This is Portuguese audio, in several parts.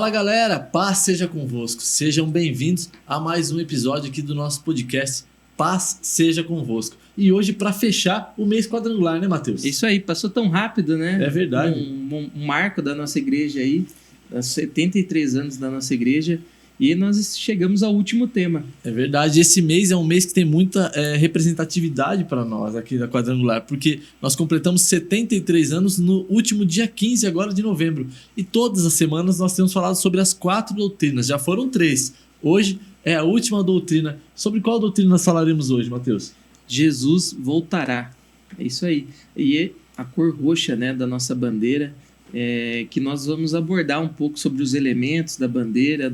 Fala galera, paz seja convosco, sejam bem-vindos a mais um episódio aqui do nosso podcast Paz Seja Convosco. E hoje para fechar o mês quadrangular, né, Matheus? Isso aí, passou tão rápido, né? É verdade. Um marco da nossa igreja aí, 73 anos da nossa igreja, e nós chegamos ao último tema. É verdade, esse mês é um mês que tem muita representatividade para nós aqui da Quadrangular, porque nós completamos 73 anos no último dia 15 agora de novembro. E todas as semanas nós temos falado sobre as 4 doutrinas, já foram 3. Hoje é a última doutrina. Sobre qual doutrina nós falaremos hoje, Matheus? Jesus voltará. É isso aí. E a cor roxa, né, da nossa bandeira, que nós vamos abordar um pouco sobre os elementos da bandeira,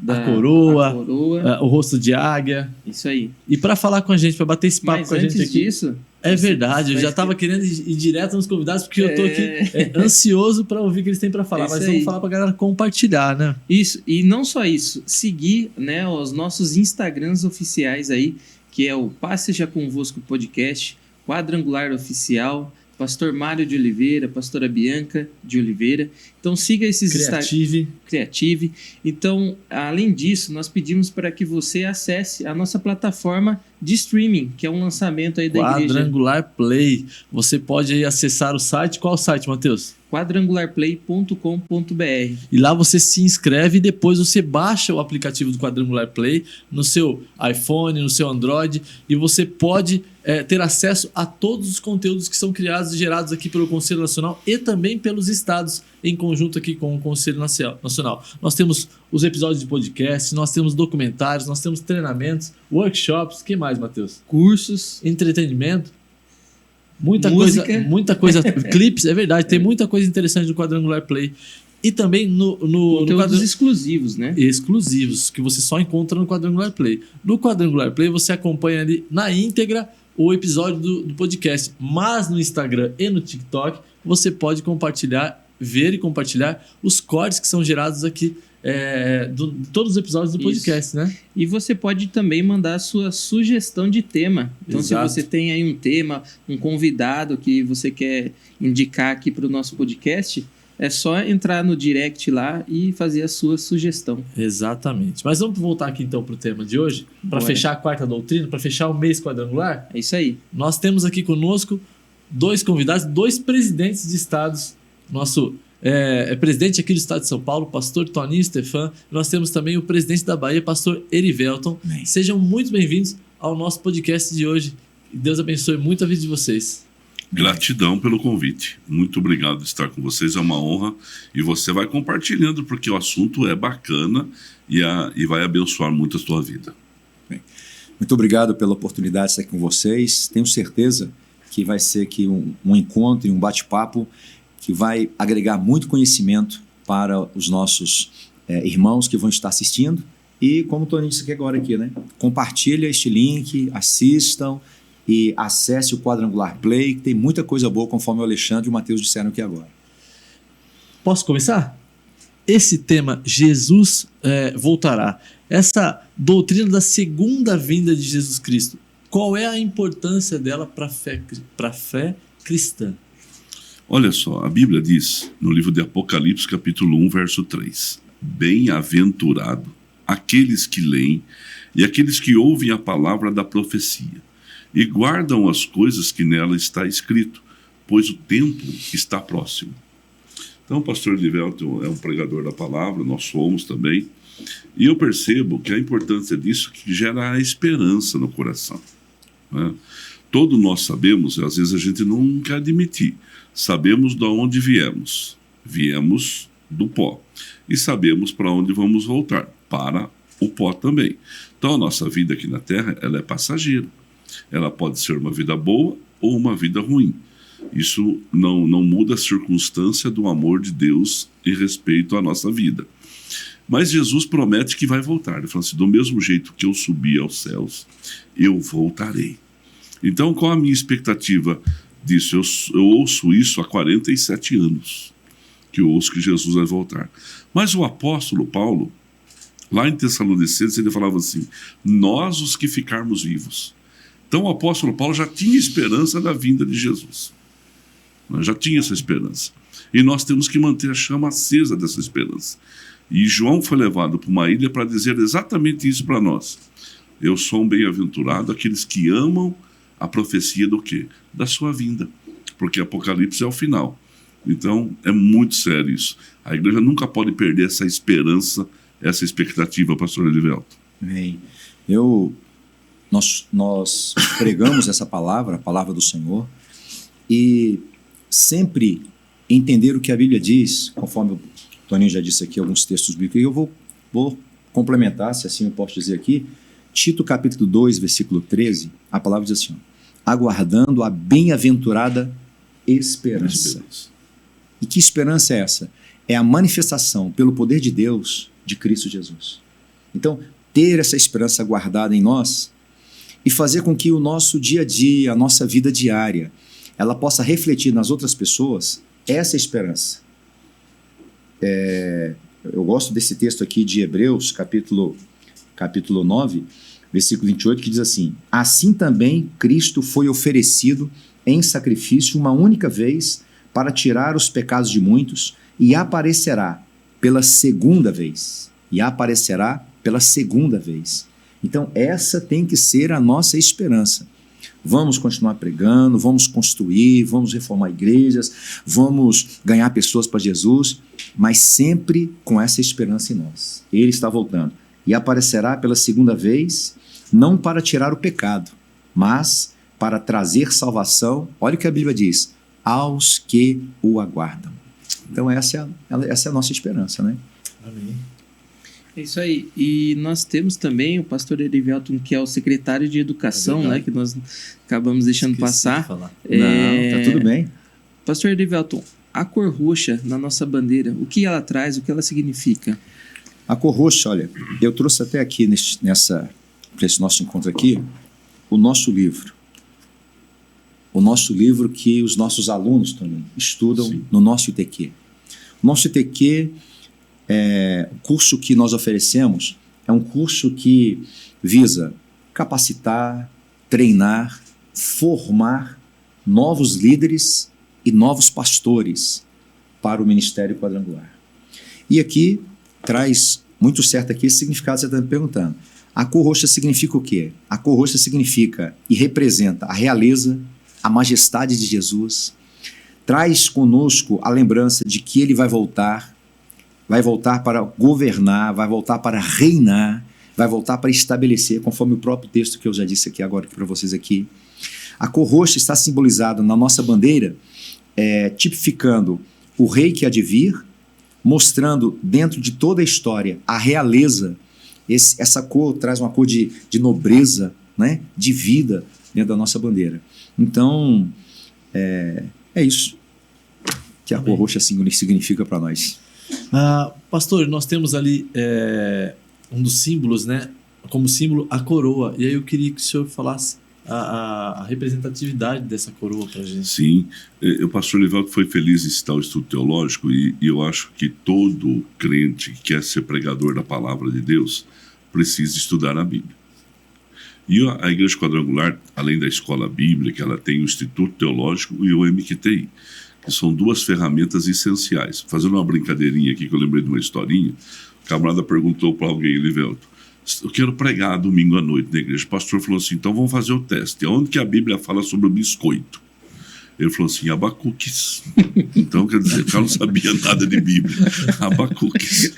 a coroa, o rosto de águia. Isso aí. E para falar com a gente, para bater esse papo Mas com a gente aqui. antes disso... É verdade, eu já estava querendo ir direto nos convidados, porque eu tô aqui ansioso para ouvir o que eles têm para falar. Mas vamos falar para a galera compartilhar, né? Isso, e não só isso, seguir, né, os nossos Instagrams oficiais aí, que é o Paz Seja Convosco Podcast, Quadrangular Oficial, Pastor Mário de Oliveira, Pastora Bianca de Oliveira. Então siga esses Creative. Então, além disso, nós pedimos para que você acesse a nossa plataforma de streaming, que é um lançamento aí da igreja. Quadrangular Play. Você pode aí acessar o site. Qual o site, Matheus? quadrangularplay.com.br. E lá você se inscreve e depois você baixa o aplicativo do Quadrangular Play no seu iPhone, no seu Android, e você pode ter acesso a todos os conteúdos que são criados e gerados aqui pelo Conselho Nacional e também pelos estados, em conjunto aqui com o Conselho Nacional. Nós temos os episódios de podcast, nós temos documentários, nós temos treinamentos, workshops, o que mais, Matheus? Cursos, entretenimento, muita coisa, clipes, é verdade, tem muita coisa interessante do Quadrangular Play. E também conteúdos exclusivos, né? Exclusivos, que você só encontra no Quadrangular Play. No Quadrangular Play você acompanha ali na íntegra o episódio do podcast, mas no Instagram e no TikTok você pode ver e compartilhar os cortes que são gerados aqui de todos os episódios do podcast, né? E você pode também mandar a sua sugestão de tema. Então, Exato. Se você tem aí um tema, um convidado que você quer indicar aqui para o nosso podcast, é só entrar no direct lá e fazer a sua sugestão. Exatamente. Mas vamos voltar aqui então para o tema de hoje, para fechar a 4ª doutrina, para fechar o mês quadrangular? É isso aí. Nós temos aqui conosco 2 convidados, 2 presidentes de estados. Nosso presidente aqui do estado de São Paulo, pastor Toninho Stefan. Nós temos também o presidente da Bahia, pastor Erivelton. Bem. Sejam muito bem-vindos ao nosso podcast de hoje. Deus abençoe muito a vida de vocês. Gratidão pelo convite. Muito obrigado por estar com vocês, é uma honra. E você vai compartilhando, porque o assunto é bacana e vai abençoar muito a sua vida. Bem, muito obrigado pela oportunidade de estar aqui com vocês. Tenho certeza que vai ser aqui um encontro e um bate-papo que vai agregar muito conhecimento para os nossos irmãos que vão estar assistindo. E como o Toninho disse aqui agora, né? Compartilha este link, assistam e acesse o Quadrangular Play, que tem muita coisa boa, conforme o Alexandre e o Matheus disseram aqui agora. Posso começar? Esse tema, Jesus voltará. Essa doutrina da segunda vinda de Jesus Cristo, qual é a importância dela para a fé cristã? Olha só, a Bíblia diz, no livro de Apocalipse, capítulo 1, verso 3, bem-aventurado aqueles que leem e aqueles que ouvem a palavra da profecia e guardam as coisas que nela está escrito, pois o tempo está próximo. Então o pastor Erivelton é um pregador da palavra, nós somos também, e eu percebo que a importância disso que gera a esperança no coração, né? Todos nós sabemos, às vezes a gente não quer admitir, sabemos de onde viemos do pó, e sabemos para onde vamos voltar, para o pó também. Então a nossa vida aqui na Terra, ela é passageira, ela pode ser uma vida boa ou uma vida ruim. Isso não muda a circunstância do amor de Deus em respeito à nossa vida. Mas Jesus promete que vai voltar. Ele fala assim, do mesmo jeito que eu subi aos céus, eu voltarei. Então, qual a minha expectativa disso? Eu ouço isso há 47 anos, que eu ouço que Jesus vai voltar. Mas o apóstolo Paulo, lá em Tessalonicenses, ele falava assim, nós os que ficarmos vivos. Então o apóstolo Paulo já tinha esperança da vinda de Jesus. Já tinha essa esperança. E nós temos que manter a chama acesa dessa esperança. E João foi levado para uma ilha para dizer exatamente isso para nós. Eu sou um bem-aventurado aqueles que amam a profecia do quê? Da sua vinda. Porque Apocalipse é o final. Então, é muito sério isso. A igreja nunca pode perder essa esperança, essa expectativa, pastor Elivelto. Amém. Nós pregamos essa palavra, a palavra do Senhor, e sempre entender o que a Bíblia diz, conforme o Toninho já disse aqui, alguns textos bíblicos, e eu vou complementar, se assim eu posso dizer aqui, Tito capítulo 2, versículo 13, a palavra diz assim, aguardando a bem-aventurada esperança. E que esperança é essa? É a manifestação pelo poder de Deus de Cristo Jesus. Então, ter essa esperança guardada em nós e fazer com que o nosso dia a dia, a nossa vida diária, ela possa refletir nas outras pessoas essa esperança. Eu gosto desse texto aqui de Hebreus, capítulo 9, versículo 28, que diz assim, assim também Cristo foi oferecido em sacrifício uma única vez para tirar os pecados de muitos e aparecerá pela segunda vez. Então, essa tem que ser a nossa esperança. Vamos continuar pregando, vamos construir, vamos reformar igrejas, vamos ganhar pessoas para Jesus, mas sempre com essa esperança em nós. Ele está voltando. E aparecerá pela segunda vez, não para tirar o pecado, mas para trazer salvação, olha o que a Bíblia diz, aos que o aguardam. Então essa é a nossa esperança, né? Amém. É isso aí. E nós temos também o pastor Erivelton, que é o secretário de Educação, né? Que nós acabamos deixando passar. Não, tá tudo bem. Pastor Erivelton, a cor roxa na nossa bandeira, o que ela traz, o que ela significa? A cor roxa, olha, eu trouxe até aqui para esse nosso encontro aqui, o nosso livro. O nosso livro que os nossos alunos também estudam Sim. no nosso ITQ. O nosso ITQ, o curso que nós oferecemos, é um curso que visa capacitar, treinar, formar novos líderes e novos pastores para o Ministério Quadrangular. E aqui traz muito certo aqui esse significado que você está me perguntando. A cor roxa significa o quê? A cor roxa significa e representa a realeza, a majestade de Jesus, traz conosco a lembrança de que ele vai voltar para governar, vai voltar para reinar, vai voltar para estabelecer, conforme o próprio texto que eu já disse aqui agora para vocês aqui. A cor roxa está simbolizada na nossa bandeira, tipificando o rei que há de vir, mostrando dentro de toda a história a realeza. Essa cor traz uma cor de nobreza, né? De vida dentro da nossa bandeira. Então, é isso que a cor roxa significa para nós. Pastor, nós temos ali um dos símbolos, né? Como símbolo, a coroa. E aí eu queria que o senhor falasse a representatividade dessa coroa para a gente. Sim, o pastor Elivelton foi feliz em citar o estudo teológico e eu acho que todo crente que quer ser pregador da palavra de Deus precisa estudar a Bíblia. E a Igreja Quadrangular, além da escola bíblica, ela tem o Instituto Teológico e o MQTI, que são duas ferramentas essenciais. Fazendo uma brincadeirinha aqui, que eu lembrei de uma historinha, o camarada perguntou para alguém, Elivelton, eu quero pregar domingo à noite na igreja. O pastor falou assim, então vamos fazer o teste. Onde que a Bíblia fala sobre o biscoito? Ele falou assim, Abacuques. Então, quer dizer, o cara não sabia nada de Bíblia. Abacuques.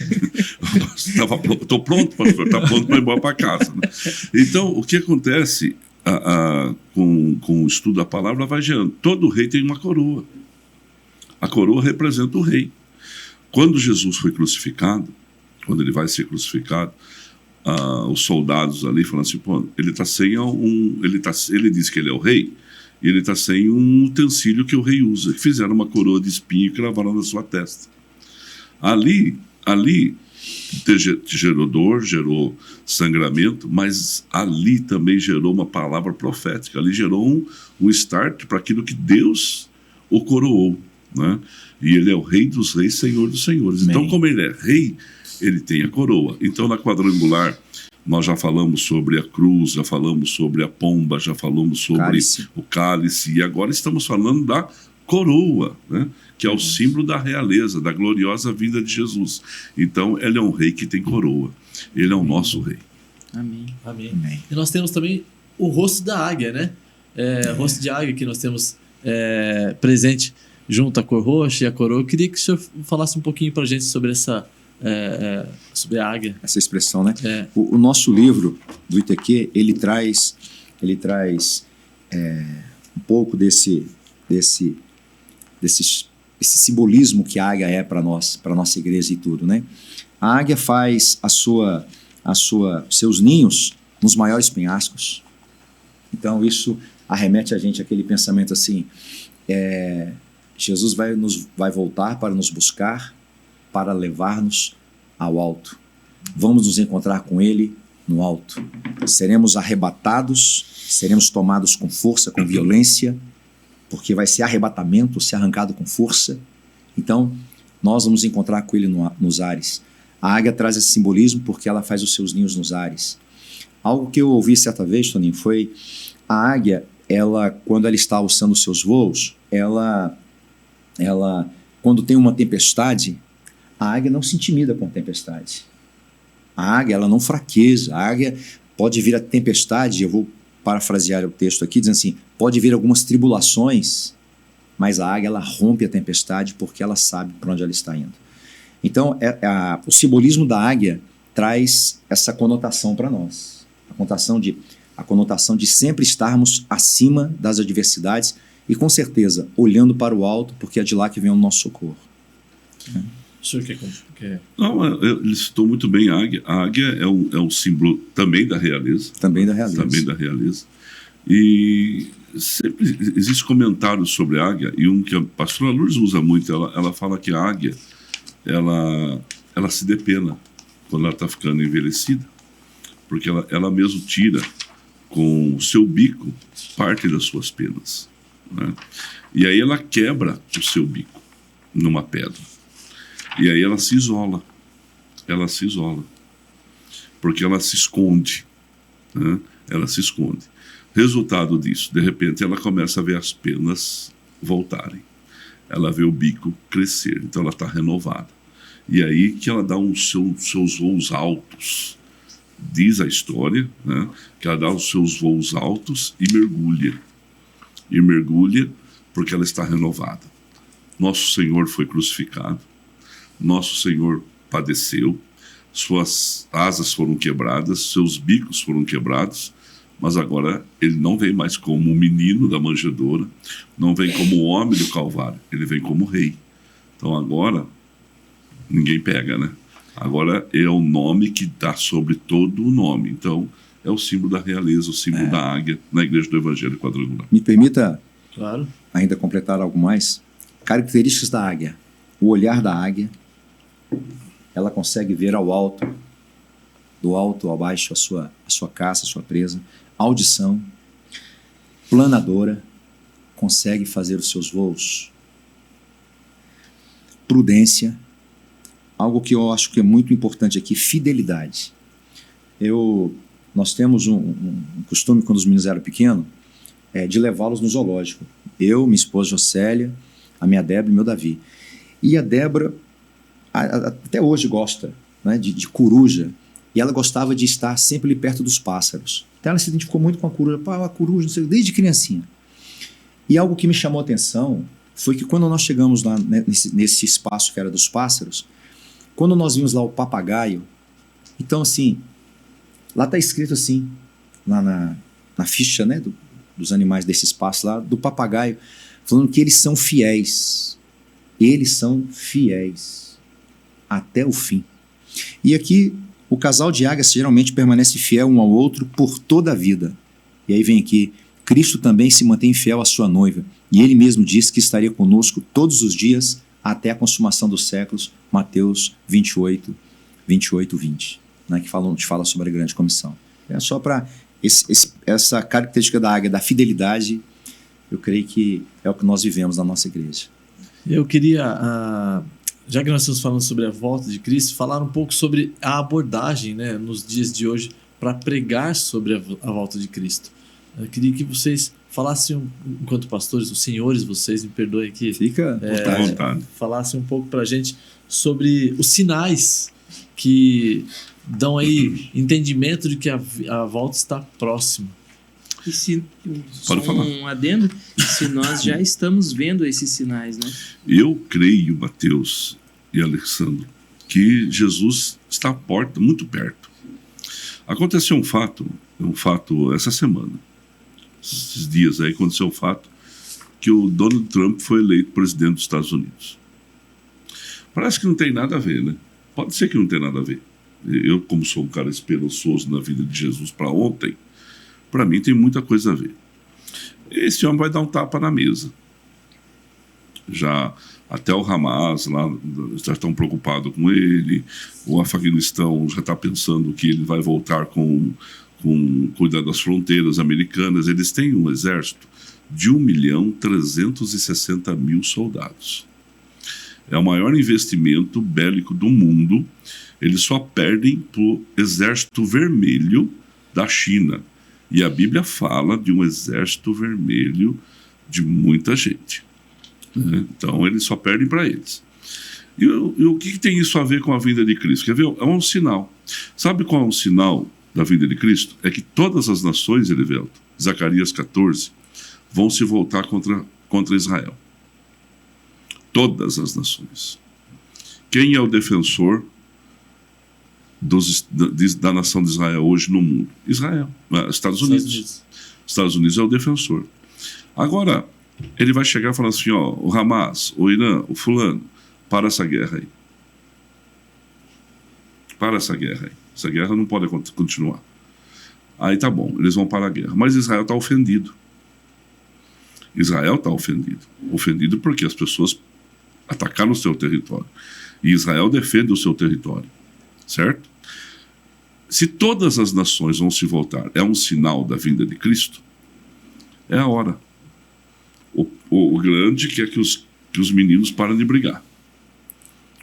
Estou pronto, pastor, está pronto para ir embora para casa. Né? Então, o que acontece com o estudo da palavra vai gerando. Todo rei tem uma coroa. A coroa representa o rei. Quando Jesus foi crucificado, quando ele vai ser crucificado, os soldados ali falam assim, pô, ele está sem ele diz que ele é o rei, e ele está sem um utensílio que o rei usa. Fizeram uma coroa de espinho e cravaram na sua testa. Ali gerou dor, gerou sangramento, mas ali também gerou uma palavra profética. Ali gerou um start para aquilo que Deus o coroou, né? E ele é o rei dos reis, senhor dos senhores. Amém. Então, como ele é rei, ele tem a coroa. Então, na Quadrangular, nós já falamos sobre a cruz, já falamos sobre a pomba, já falamos sobre o cálice, e agora estamos falando da coroa, né? Que é o símbolo da realeza, da gloriosa vinda de Jesus. Então, ele é um rei que tem coroa. Ele é o nosso rei. Amém. Amém. Amém. E nós temos também o rosto da águia, né? Rosto de águia que nós temos presente junto à cor roxa e a coroa. Eu queria que o senhor falasse um pouquinho para a gente sobre sobre a águia. Essa expressão, né? É. O nosso livro do ITQ, ele traz um pouco desse simbolismo que a águia é para nós, para nossa igreja e tudo, né? A águia faz seus ninhos nos maiores penhascos. Então isso arremete a gente àquele pensamento assim: Jesus vai voltar para nos buscar, para levar-nos ao alto. Vamos nos encontrar com Ele no alto. Seremos arrebatados, seremos tomados com força, com violência, porque vai ser arrebatamento, ser arrancado com força. Então, nós vamos encontrar com Ele nos ares. A águia traz esse simbolismo porque ela faz os seus ninhos nos ares. Algo que eu ouvi certa vez, Toninho, foi a águia, quando ela está alçando os seus voos, ela quando tem uma tempestade, a águia não se intimida com a tempestade. A águia, ela não fraqueja. A águia pode vir a tempestade, eu vou parafrasear o texto aqui, dizendo assim, pode vir algumas tribulações, mas a águia, ela rompe a tempestade porque ela sabe para onde ela está indo. Então, o simbolismo da águia traz essa conotação para nós. A conotação de sempre estarmos acima das adversidades e, com certeza, olhando para o alto, porque é de lá que vem o nosso socorro. O senhor quer... Não, ele citou muito bem a águia. A águia é um símbolo também da realeza. Também da realeza. Também da realeza. E sempre existe comentários sobre a águia, e um que a pastora Lourdes usa muito, ela fala que a águia, ela se depena quando ela está ficando envelhecida, porque ela mesmo tira com o seu bico parte das suas penas, né? E aí ela quebra o seu bico numa pedra. E aí ela se isola, porque ela se esconde, né? Ela se esconde. Resultado disso, de repente ela começa a ver as penas voltarem, ela vê o bico crescer, então ela está renovada. E aí que ela dá seus voos altos, diz a história, né? Que ela dá os seus voos altos e mergulha porque ela está renovada. Nosso Senhor foi crucificado, nosso Senhor padeceu, suas asas foram quebradas, seus bicos foram quebrados, mas agora ele não vem mais como um menino da manjedoura, não vem como o homem do Calvário, ele vem como rei. Então agora ninguém pega, né? Agora é o nome que dá sobre todo o nome. Então é o símbolo da realeza, o símbolo da águia na Igreja do Evangelho Quadrangular. Me permita Claro. ainda completar algo mais. Características da águia. O olhar da águia, ela consegue ver ao alto, do alto ao baixo, a sua caça, a sua presa. Audição, planadora, consegue fazer os seus voos. Prudência, algo que eu acho que é muito importante aqui, fidelidade. Nós temos um costume, quando os meninos eram pequenos, de levá-los no zoológico. Eu, minha esposa Jocélia, a minha Débora e meu Davi. E a Débora, até hoje gosta, né, de coruja, e ela gostava de estar sempre ali perto dos pássaros. Então ela se identificou muito com a coruja, a coruja, não sei, desde criancinha. E algo que me chamou a atenção foi que quando nós chegamos lá nesse espaço que era dos pássaros, quando nós vimos lá o papagaio, então assim, lá está escrito assim, lá na ficha, né, dos animais desse espaço lá, do papagaio, falando que eles são fiéis. Eles são fiéis até o fim. E aqui, o casal de águias geralmente permanece fiel um ao outro por toda a vida. E aí vem aqui, Cristo também se mantém fiel à sua noiva, e ele mesmo disse que estaria conosco todos os dias até a consumação dos séculos, Mateus 28, 20, né, que fala sobre a grande comissão. É só para essa característica da águia, da fidelidade, eu creio que é o que nós vivemos na nossa igreja. Eu queria, já que nós estamos falando sobre a volta de Cristo, falar um pouco sobre a abordagem, né, nos dias de hoje para pregar sobre a volta de Cristo. Eu queria que vocês falasse, enquanto pastores, os senhores, vocês me perdoem aqui, Fica À vontade. falasse um pouco pra gente sobre os sinais que dão aí entendimento de que a volta está próxima. E se, só Pode falar. um adendo, se nós já estamos vendo esses sinais, né? Eu creio, Mateus e Alessandro, que Jesus está à porta, muito perto. Aconteceu um fato essa semana, esses dias aí, aconteceu um fato que o Donald Trump foi eleito presidente dos Estados Unidos. Parece que não tem nada a ver, né? Pode ser que não tenha nada a ver. Eu, como sou um cara esperançoso na vida de Jesus para ontem, para mim tem muita coisa a ver. Esse homem vai dar um tapa na mesa. Já até o Hamas lá já estão preocupados com ele, o Afeganistão já está pensando que ele vai voltar com cuidar das fronteiras americanas. Eles têm um exército de 1.360.000 soldados. É o maior investimento bélico do mundo. Eles só perdem para o Exército Vermelho da China. E a Bíblia fala de um Exército Vermelho de muita gente. Né? Então, eles só perdem para eles. E o que tem isso a ver com a vinda de Cristo? Quer ver? É um sinal. Sabe qual é o sinal da vinda de Cristo? É que todas as nações, Elivelto, Zacarias 14, vão se voltar contra Israel. Todas as nações. Quem é o defensor da nação de Israel hoje no mundo? Israel. Estados Unidos. Estados Unidos é o defensor. Agora, ele vai chegar e falar assim, ó, o Hamas, o Irã, o fulano, para essa guerra aí. Para essa guerra aí. Essa guerra não pode continuar. Aí tá bom, eles vão para a guerra. Mas Israel está ofendido. Israel está ofendido. Ofendido porque as pessoas atacaram o seu território. E Israel defende o seu território. Certo? Se todas as nações vão se voltar, é um sinal da vinda de Cristo, é a hora. O grande quer que os meninos parem de brigar.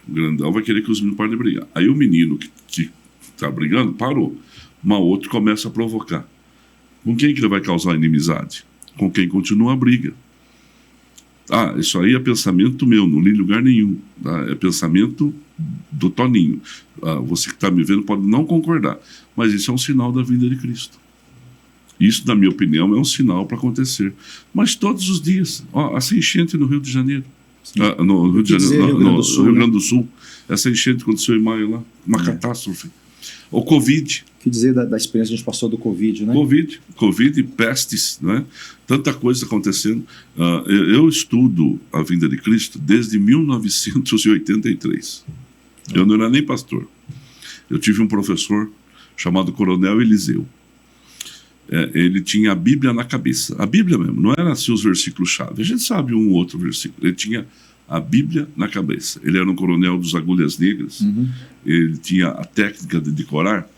O grandão vai querer que os meninos parem de brigar. Aí o menino que está brigando, parou. Mas outro começa a provocar. Com quem que ele vai causar inimizade? Com quem continua a briga. Ah, isso aí é pensamento meu, não li em lugar nenhum. Tá? É pensamento do Toninho. Você que está me vendo pode não concordar, mas isso é um sinal da vinda de Cristo. Isso, na minha opinião, é um sinal para acontecer. Mas todos os dias, essa enchente no Rio de Janeiro, no Rio de Janeiro, no Rio Grande do Sul, essa enchente aconteceu em maio lá, uma catástrofe. O Covid. O que dizer da experiência que a gente passou do Covid, né? Covid e pestes, né? Tanta coisa acontecendo. Eu estudo a vinda de Cristo desde 1983. Eu não era nem pastor. Eu tive um professor chamado Coronel Eliseu. Ele tinha a Bíblia na cabeça. A Bíblia mesmo, não era assim os versículos-chave. A gente sabe um ou outro versículo. Ele tinha a Bíblia na cabeça. Ele era um coronel dos Agulhas Negras. Ele tinha a técnica de decorar.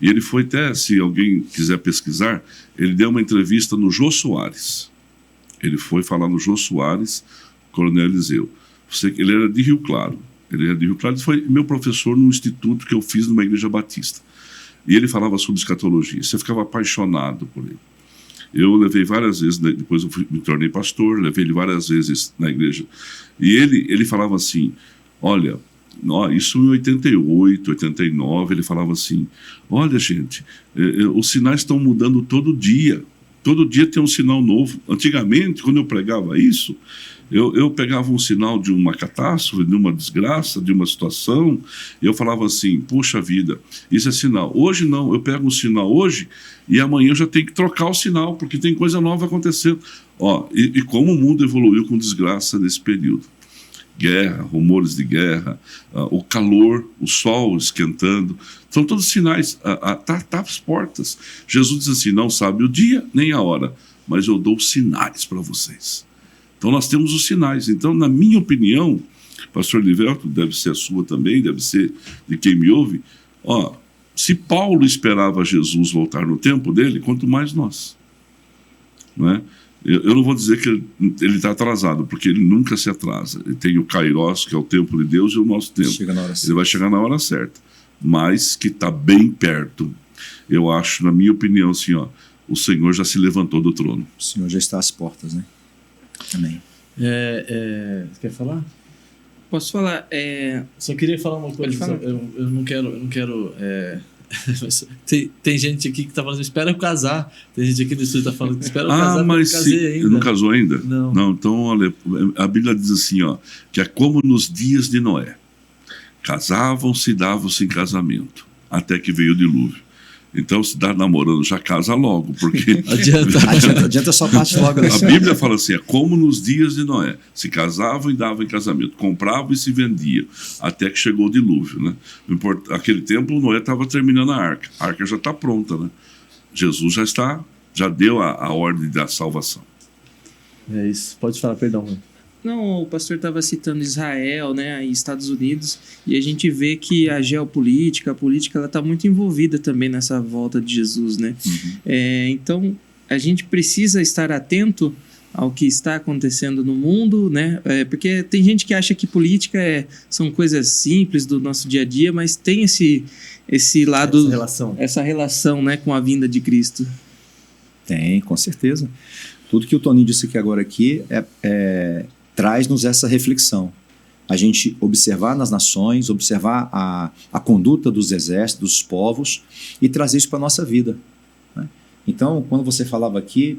E ele foi até, se alguém quiser pesquisar, ele deu uma entrevista no Jô Soares. Ele foi falar no Jô Soares, Coronel Eliseu. Ele era de Rio Claro. Ele foi meu professor num instituto que eu fiz numa igreja batista. E ele falava sobre escatologia. Você ficava apaixonado por ele. Eu levei várias vezes, depois eu me tornei pastor, levei ele várias vezes na igreja. E ele falava assim, olha, isso em 88, 89, ele falava assim, olha gente, os sinais estão mudando todo dia tem um sinal novo. Antigamente, quando eu pregava isso, eu pegava um sinal de uma catástrofe, de uma desgraça, de uma situação, e eu falava assim, puxa vida, isso é sinal. Hoje não, eu pego um sinal hoje e amanhã eu já tenho que trocar o sinal, porque tem coisa nova acontecendo. E como o mundo evoluiu com desgraça nesse período. Guerra, rumores de guerra, o calor, o sol esquentando, são todos sinais, tá às portas. Jesus diz assim, não sabe o dia nem a hora, mas eu dou sinais para vocês. Então nós temos os sinais. Então, na minha opinião, pastor Livelto, deve ser a sua também, deve ser de quem me ouve, se Paulo esperava Jesus voltar no tempo dele, quanto mais nós. Não é? Eu não vou dizer que ele está atrasado, porque ele nunca se atrasa. Ele tem o Kairos, que é o tempo de Deus, e o nosso tempo. Ele vai chegar na hora certa. Mas que está bem perto. Eu acho, na minha opinião, assim, o Senhor já se levantou do trono. O Senhor já está às portas, né? Amém. Você quer falar? Posso falar? Só queria falar uma coisa. Pode falar. Eu não quero. Tem gente aqui que tá falando, espera eu casar. Tem gente aqui no estúdio que tá falando, espera eu casar, mas eu casei ainda. não casou ainda? Não. Então, olha, a Bíblia diz assim, ó, que é como nos dias de Noé. Casavam-se e davam-se em casamento, até que veio o dilúvio. Então, se dá namorando, já casa logo, porque... Adianta só parte logo. A Bíblia fala assim, é como nos dias de Noé. Se casavam e davam em casamento, compravam e se vendiam, até que chegou o dilúvio, né? Aquele tempo, Noé estava terminando a arca. A arca já está pronta, né? Jesus já deu a ordem da salvação. É isso. Pode falar, perdão, mano. Não, o pastor estava citando Israel, né, e Estados Unidos, e a gente vê que a geopolítica, a política, ela está muito envolvida também nessa volta de Jesus, né? Então, a gente precisa estar atento ao que está acontecendo no mundo, né? Porque tem gente que acha que política são coisas simples do nosso dia a dia, mas tem esse lado, essa relação, né, com a vinda de Cristo. Tem, com certeza. Tudo que o Toninho disse agora traz-nos essa reflexão. A gente observar nas nações, observar a conduta dos exércitos, dos povos e trazer isso para a nossa vida, né? Então, quando você falava aqui,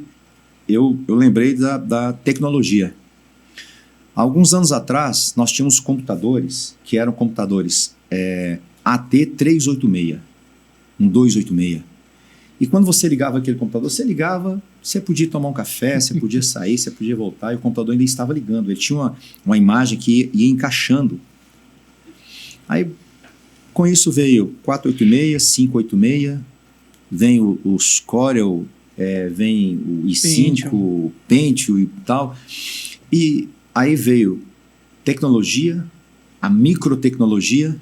eu lembrei da tecnologia. Há alguns anos atrás, nós tínhamos computadores que eram computadores AT386, um 286. E quando você ligava aquele computador, você podia tomar um café, você podia sair, você podia voltar, e o computador ainda estava ligando. Ele tinha uma imagem que ia encaixando. Aí, com isso veio 486, 586, vem os Corel, vem o i5, o Pentium e tal. E aí veio tecnologia, a microtecnologia,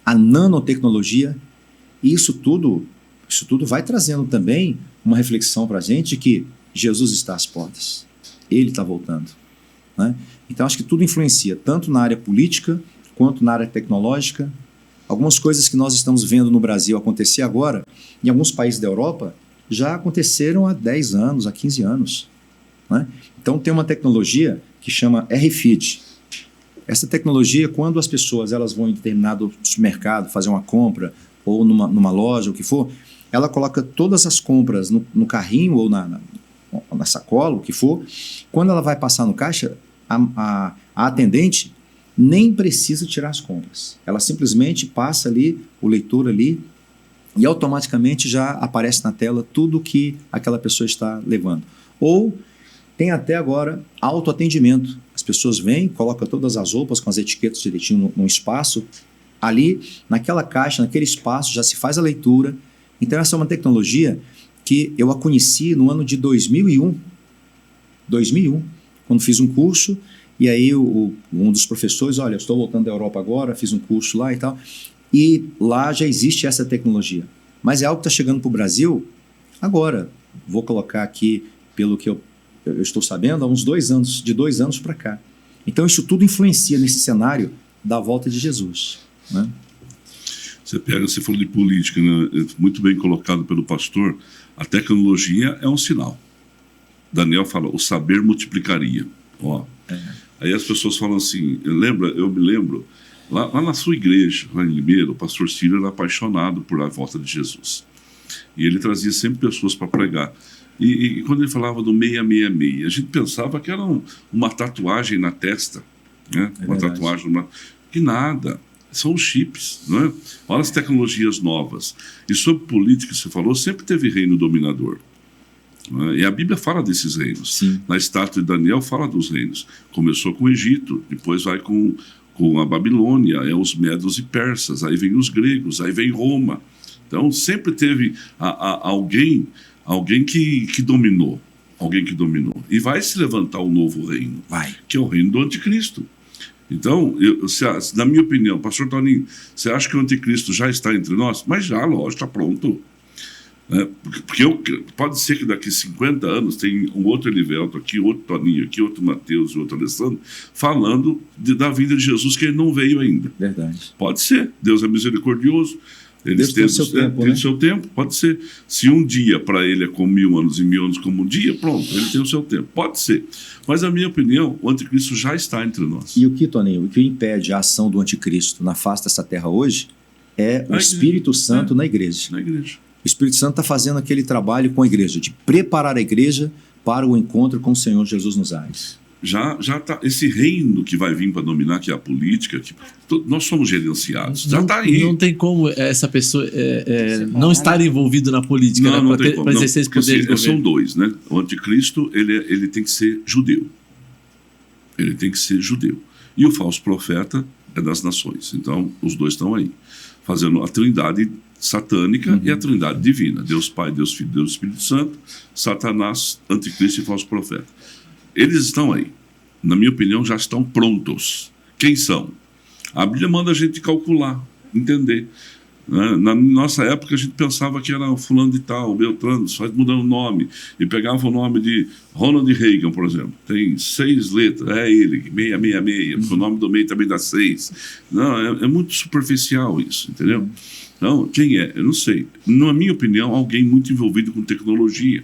a nanotecnologia, e isso tudo vai trazendo também uma reflexão para a gente de que Jesus está às portas. Ele está voltando, né? Então, acho que tudo influencia, tanto na área política, quanto na área tecnológica. Algumas coisas que nós estamos vendo no Brasil acontecer agora, em alguns países da Europa, já aconteceram há 10 anos, há 15 anos, né? Então, tem uma tecnologia que chama RFID. Essa tecnologia, quando as pessoas elas vão em determinado supermercado fazer uma compra, ou numa loja, o que for, ela coloca todas as compras no carrinho ou na sacola, o que for. Quando ela vai passar no caixa, a atendente nem precisa tirar as compras. Ela simplesmente passa ali, o leitor ali, e automaticamente já aparece na tela tudo que aquela pessoa está levando. Ou tem até agora autoatendimento. As pessoas vêm, colocam todas as roupas com as etiquetas direitinho num espaço. Ali, naquela caixa, naquele espaço, já se faz a leitura. Então, essa é uma tecnologia que eu a conheci no ano de 2001. 2001, quando fiz um curso, e aí um dos professores, olha, eu estou voltando da Europa agora, fiz um curso lá e tal, e lá já existe essa tecnologia. Mas é algo que está chegando para o Brasil agora. Vou colocar aqui, pelo que eu estou sabendo, há uns 2 anos, de 2 anos para cá. Então, isso tudo influencia nesse cenário da volta de Jesus, né? Você falou de política, né? Muito bem colocado pelo pastor. A tecnologia é um sinal. Daniel fala, o saber multiplicaria. Aí as pessoas falam assim, eu me lembro, lá na sua igreja, lá em Limeira, o pastor Círio era apaixonado por a volta de Jesus. E ele trazia sempre pessoas para pregar. E quando ele falava do 666, a gente pensava que era uma tatuagem na testa, né? Uma tatuagem, que nada. São os chips, não é? Olha as tecnologias novas. E sobre política, você falou, sempre teve reino dominador. Não é? E a Bíblia fala desses reinos. Sim. Na estátua de Daniel fala dos reinos. Começou com o Egito, depois vai com a Babilônia, os medos e persas, aí vem os gregos, aí vem Roma. Então sempre teve alguém que dominou. Alguém que dominou. E vai se levantar um novo reino, que é o reino do anticristo. Então, na minha opinião, pastor Toninho, você acha que o anticristo já está entre nós? Mas já, lógico, está pronto. Porque pode ser que daqui 50 anos tem um outro Elivelto aqui, outro Toninho aqui, outro Mateus e outro Alessandro, falando da vida de Jesus que ele não veio ainda. Verdade. Pode ser, Deus é misericordioso. Eles tem têm o seu tempo, tem né? o seu tempo. Pode ser. Se um dia para ele é como 1000 anos e 1000 anos como um dia, pronto, ele tem o seu tempo. Pode ser. Mas, na minha opinião, o anticristo já está entre nós. E o que, Toninho, o que impede a ação do anticristo na face dessa terra hoje é o Espírito Santo na igreja. Na igreja. O Espírito Santo está fazendo aquele trabalho com a igreja, de preparar a igreja para o encontro com o Senhor Jesus nos ares. Já tá esse reino que vai vir para dominar, que é a política, nós somos gerenciados. Já está aí. Não tem como essa pessoa não estar envolvido na política, Não tem como. para exercer esse poder de governo. São dois, né? O anticristo, ele tem que ser judeu. Ele tem que ser judeu. E o falso profeta é das nações. Então, os dois estão aí, fazendo a trindade satânica e a trindade divina. Deus Pai, Deus Filho, Deus Espírito Santo, Satanás, anticristo e falso profeta. Eles estão aí. Na minha opinião, já estão prontos. Quem são? A Bíblia manda a gente calcular, entender. Na nossa época, a gente pensava que era o fulano de tal, o Beltrano, só mudando o nome. E pegava o nome de Ronald Reagan, por exemplo. Tem 6 letras, é ele, 666, porque o nome do meio também dá 6. Não, é muito superficial isso, entendeu? Então, quem é? Eu não sei. Na minha opinião, alguém muito envolvido com tecnologia.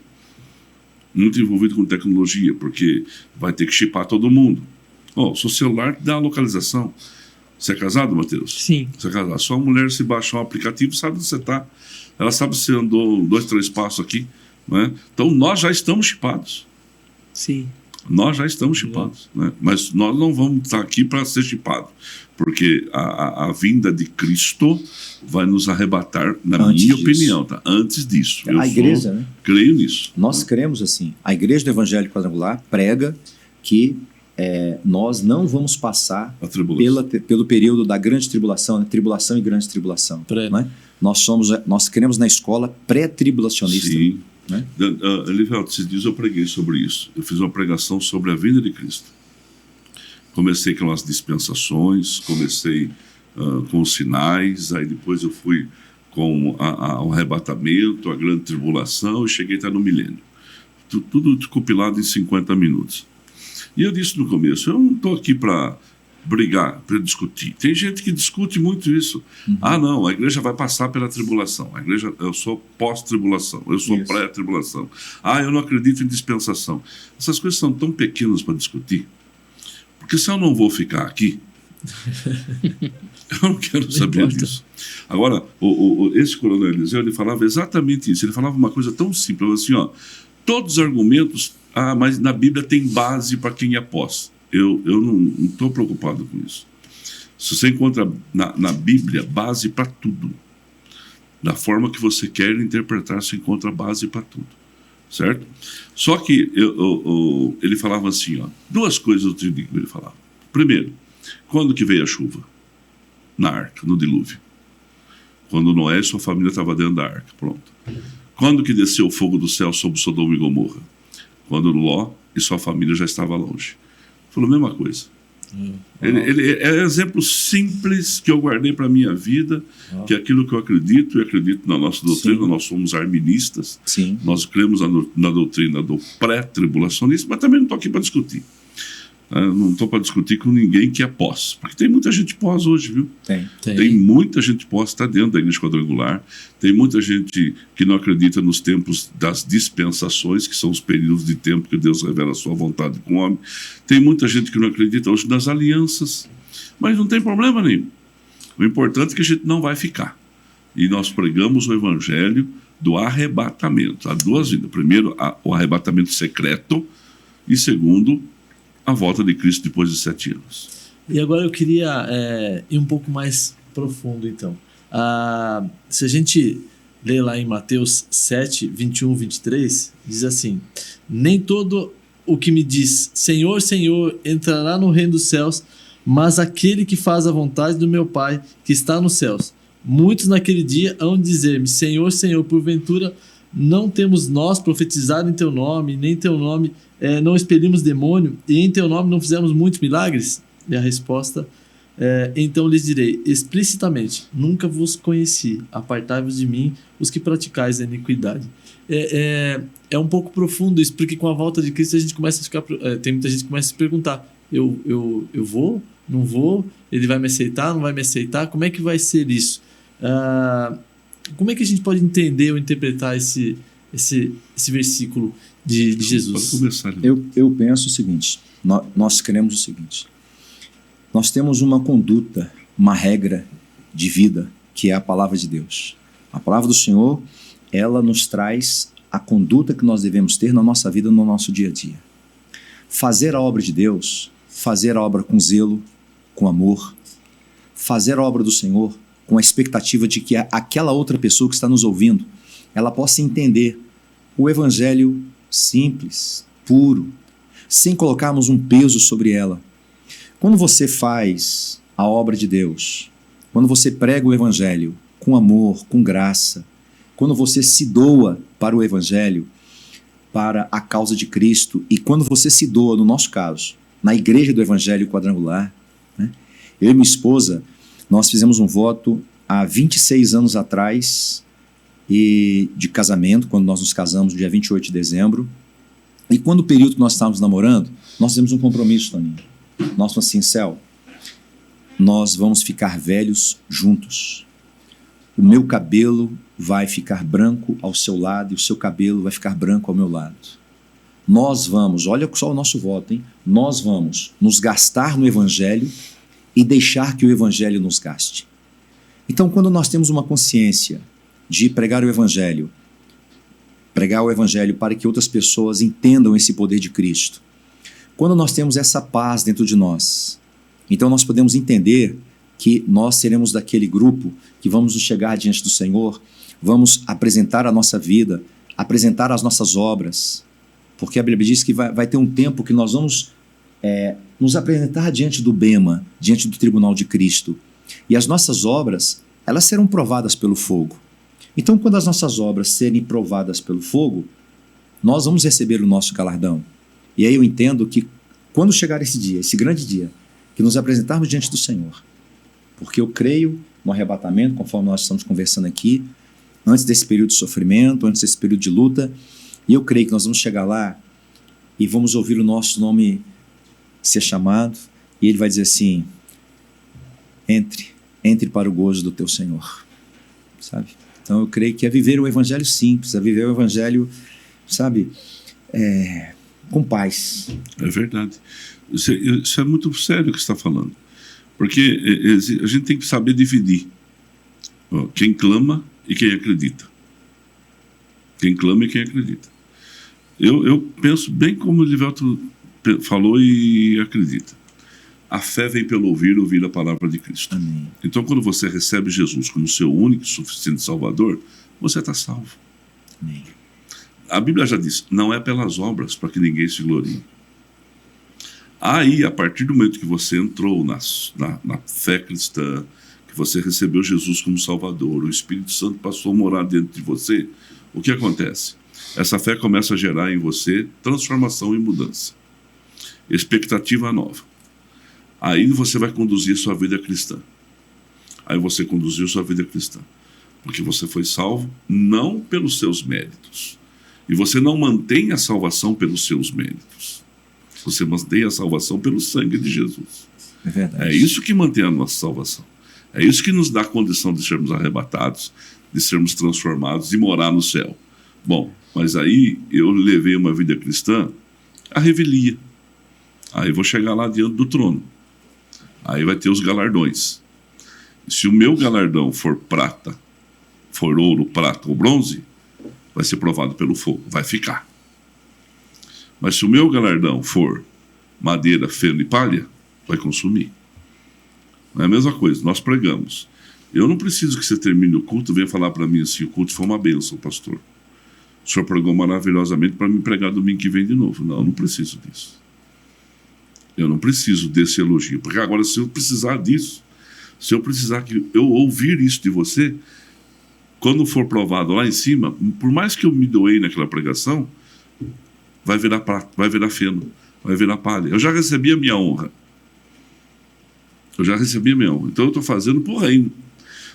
Muito envolvido com tecnologia, porque vai ter que chipar todo mundo. O seu celular dá a localização. Você é casado, Matheus? Sim. Você é casado. Sua mulher, se baixar um aplicativo, sabe onde você está. Ela sabe se andou 2, 3 passos aqui. Né? Então, nós já estamos chipados. Sim. Nós já estamos chipados. Né? Mas nós não vamos estar aqui para ser chipados. Porque a vinda de Cristo vai nos arrebatar, na minha opinião, tá? Antes disso. A igreja, né? Creio nisso. Nós cremos assim. A igreja do Evangelho Quadrangular prega que nós não vamos passar pelo período da grande tribulação, né? Tribulação e grande tribulação. Né? Nós cremos na escola pré-tribulacionista. Sim. Né? Elivelto, esses dias eu preguei sobre isso. Eu fiz uma pregação sobre a vinda de Cristo. Comecei com as dispensações, comecei com os sinais, aí depois eu fui com o arrebatamento, a grande tribulação, e cheguei até no milênio. Tudo compilado em 50 minutos. E eu disse no começo, eu não estou aqui para brigar, para discutir. Tem gente que discute muito isso. Não, a igreja vai passar pela tribulação. A igreja, eu sou pós-tribulação, eu sou pré-tribulação. Eu não acredito em dispensação. Essas coisas são tão pequenas para discutir. Porque se eu não vou ficar aqui, eu não quero saber disso. Agora, esse coronel Eliseu, ele falava exatamente isso. Ele falava uma coisa tão simples, assim, todos os argumentos, mas na Bíblia tem base para quem é pós. Eu não estou preocupado com isso. Se você encontra na Bíblia base para tudo, da forma que você quer interpretar, você encontra base para tudo. Certo? Só que ele falava assim, 2 coisas eu te digo, ele falava. Primeiro, quando que veio a chuva? Na arca, no dilúvio. Quando Noé e sua família estavam dentro da arca, pronto. Quando que desceu o fogo do céu sobre Sodoma e Gomorra? Quando Ló e sua família já estavam longe. Falou a mesma coisa. Ele é exemplo simples que eu guardei para a minha vida, que é aquilo que eu acredito, e acredito na nossa doutrina. Nós somos arministas. Sim. Nós cremos na doutrina do pré-tribulacionismo, mas também não estou aqui para discutir. Não estou para discutir com ninguém que é pós, porque tem muita gente pós hoje, viu? Tem muita gente pós que está dentro da igreja quadrangular, tem muita gente que não acredita nos tempos das dispensações, que são os períodos de tempo que Deus revela a sua vontade com o homem, tem muita gente que não acredita hoje nas alianças, mas não tem problema nenhum. O importante é que a gente não vai ficar, e nós pregamos o evangelho do arrebatamento. Há 2 vidas: primeiro, o arrebatamento secreto, e segundo, a volta de Cristo depois de 7 anos. E agora eu queria ir um pouco mais profundo, então. Se a gente ler lá em Mateus 7, 21, 23, diz assim: nem todo o que me diz Senhor, Senhor entrará no reino dos céus, mas aquele que faz a vontade do meu Pai que está nos céus. Muitos naquele dia hão de dizer-me: Senhor, Senhor, porventura não temos nós profetizado em teu nome, nem em teu nome não expelimos demônio, e em teu nome não fizemos muitos milagres? E a resposta então lhes direi explicitamente: nunca vos conheci, apartai-vos de mim, os que praticais a iniquidade. É um pouco profundo isso, porque com a volta de Cristo a gente começa a ficar, tem muita gente que começa a se perguntar: eu vou? Não vou? Ele vai me aceitar? Não vai me aceitar? Como é que vai ser isso? Como é que a gente pode entender ou interpretar esse versículo de Jesus? Pode começar. Eu penso o seguinte, nós cremos o seguinte, nós temos uma conduta, uma regra de vida, que é a palavra de Deus. A palavra do Senhor, ela nos traz a conduta que nós devemos ter na nossa vida, no nosso dia a dia. Fazer a obra de Deus, fazer a obra com zelo, com amor, fazer a obra do Senhor com a expectativa de que aquela outra pessoa que está nos ouvindo, ela possa entender o evangelho simples, puro, sem colocarmos um peso sobre ela. Quando você faz a obra de Deus, quando você prega o evangelho com amor, com graça, quando você se doa para o evangelho, para a causa de Cristo, e quando você se doa, no nosso caso, na igreja do Evangelho Quadrangular, né? Eu e minha esposa, nós fizemos um voto há 26 anos atrás de casamento, quando nós nos casamos no dia 28 de dezembro, e quando o período que nós estávamos namorando, nós fizemos um compromisso, Toninho. Nós falamos assim, Céu, nós vamos ficar velhos juntos. O meu cabelo vai ficar branco ao seu lado e o seu cabelo vai ficar branco ao meu lado. Nós vamos, olha só o nosso voto, hein? Nós vamos nos gastar no evangelho e deixar que o evangelho nos gaste. Então, quando nós temos uma consciência de pregar o evangelho para que outras pessoas entendam esse poder de Cristo, quando nós temos essa paz dentro de nós, então nós podemos entender que nós seremos daquele grupo que vamos nos chegar diante do Senhor, vamos apresentar a nossa vida, apresentar as nossas obras, porque a Bíblia diz que vai ter um tempo que nós vamos nos apresentar diante do Bema, diante do tribunal de Cristo, e as nossas obras, elas serão provadas pelo fogo. Então, quando as nossas obras serem provadas pelo fogo, nós vamos receber o nosso galardão. E aí eu entendo que quando chegar esse dia, esse grande dia, que nos apresentarmos diante do Senhor, porque eu creio no arrebatamento, conforme nós estamos conversando aqui, antes desse período de sofrimento, antes desse período de luta, e eu creio que nós vamos chegar lá e vamos ouvir o nosso nome ser chamado, e ele vai dizer assim, entre para o gozo do teu Senhor, sabe? Então eu creio que é viver o evangelho simples, é viver o evangelho, sabe, com paz. É verdade. Isso é muito sério o que você está falando. Porque a gente tem que saber dividir quem clama e quem acredita. Quem clama e quem acredita. Eu penso bem como o Livelto falou e acredita. A fé vem pelo ouvir a palavra de Cristo. Amém. Então, quando você recebe Jesus como seu único e suficiente Salvador, você está salvo. Amém. A Bíblia já diz, não é pelas obras para que ninguém se glorie. Aí, a partir do momento que você entrou na fé cristã, que você recebeu Jesus como Salvador, o Espírito Santo passou a morar dentro de você, o que acontece? Essa fé começa a gerar em você transformação e mudança. Expectativa nova. Aí você vai conduzir sua vida cristã. Aí você conduziu sua vida cristã. Porque você foi salvo não pelos seus méritos. E você não mantém a salvação pelos seus méritos. Você mantém a salvação pelo sangue de Jesus. É verdade. É isso que mantém a nossa salvação. É isso que nos dá a condição de sermos arrebatados, de sermos transformados e morar no céu. Bom, mas aí eu levei uma vida cristã à revelia. Aí vou chegar lá diante do trono. Aí vai ter os galardões. Se o meu galardão for prata, for ouro, prata ou bronze, vai ser provado pelo fogo, vai ficar. Mas se o meu galardão for madeira, feno e palha, vai consumir. Não é a mesma coisa, nós pregamos. Eu não preciso que você termine o culto e venha falar para mim assim, o culto foi uma bênção, pastor. O senhor pregou maravilhosamente para me pregar domingo que vem de novo. Não, eu não preciso disso. Eu não preciso desse elogio, porque agora se eu precisar disso, se eu precisar que eu ouvir isso de você, quando for provado lá em cima, por mais que eu me doei naquela pregação, vai virar prata, vai virar feno, vai virar palha. Eu já recebi a minha honra. Então eu estou fazendo por reino.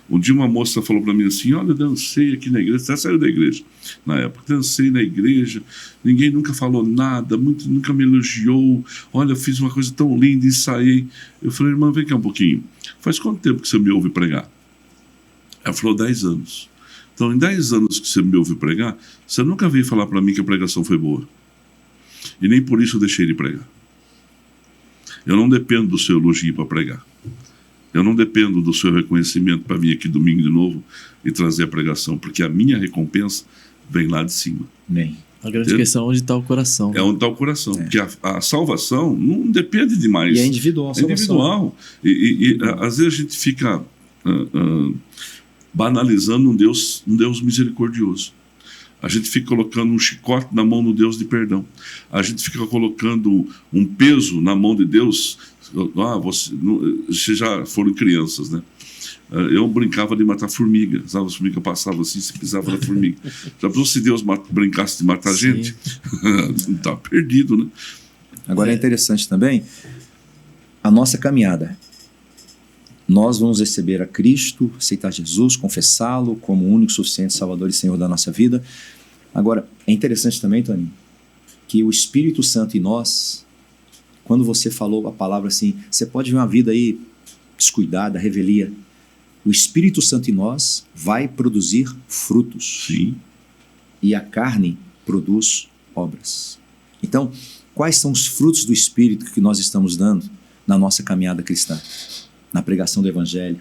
Um dia uma moça falou para mim assim, olha, eu dancei aqui na igreja, até saiu da igreja na época, dancei na igreja, ninguém nunca falou nada, nunca me elogiou, olha, eu fiz uma coisa tão linda, ensaiei. Eu falei, irmã, vem cá um pouquinho, faz quanto tempo que você me ouve pregar? Ela falou, 10 anos. Então, em 10 anos que você me ouviu pregar, você nunca veio falar para mim que a pregação foi boa. E nem por isso eu deixei de pregar. Eu não dependo do seu elogio para pregar. Eu não dependo do seu reconhecimento para vir aqui domingo de novo e trazer a pregação, porque a minha recompensa vem lá de cima. Amém. A grande questão é onde está o coração. É onde está o coração. Porque a salvação não depende de mais. E é individual. É individual. E às vezes a gente fica banalizando um Deus misericordioso. A gente fica colocando um chicote na mão do Deus de perdão. A gente fica colocando um peso na mão de Deus. Vocês já foram crianças, né? Eu brincava de matar formiga. Sabe? As formigas passavam assim, você pisava na formiga. Já pensou se Deus brincasse de matar gente? Tá perdido, né? Agora é interessante também a nossa caminhada. Nós vamos receber a Cristo, aceitar Jesus, confessá-lo como o único, suficiente Salvador e Senhor da nossa vida. Agora, é interessante também, Toninho, que o Espírito Santo em nós, quando você falou a palavra assim, você pode ver uma vida aí descuidada, revelia. O Espírito Santo em nós vai produzir frutos. Sim. E a carne produz obras. Então, quais são os frutos do Espírito que nós estamos dando na nossa caminhada cristã? Na pregação do Evangelho,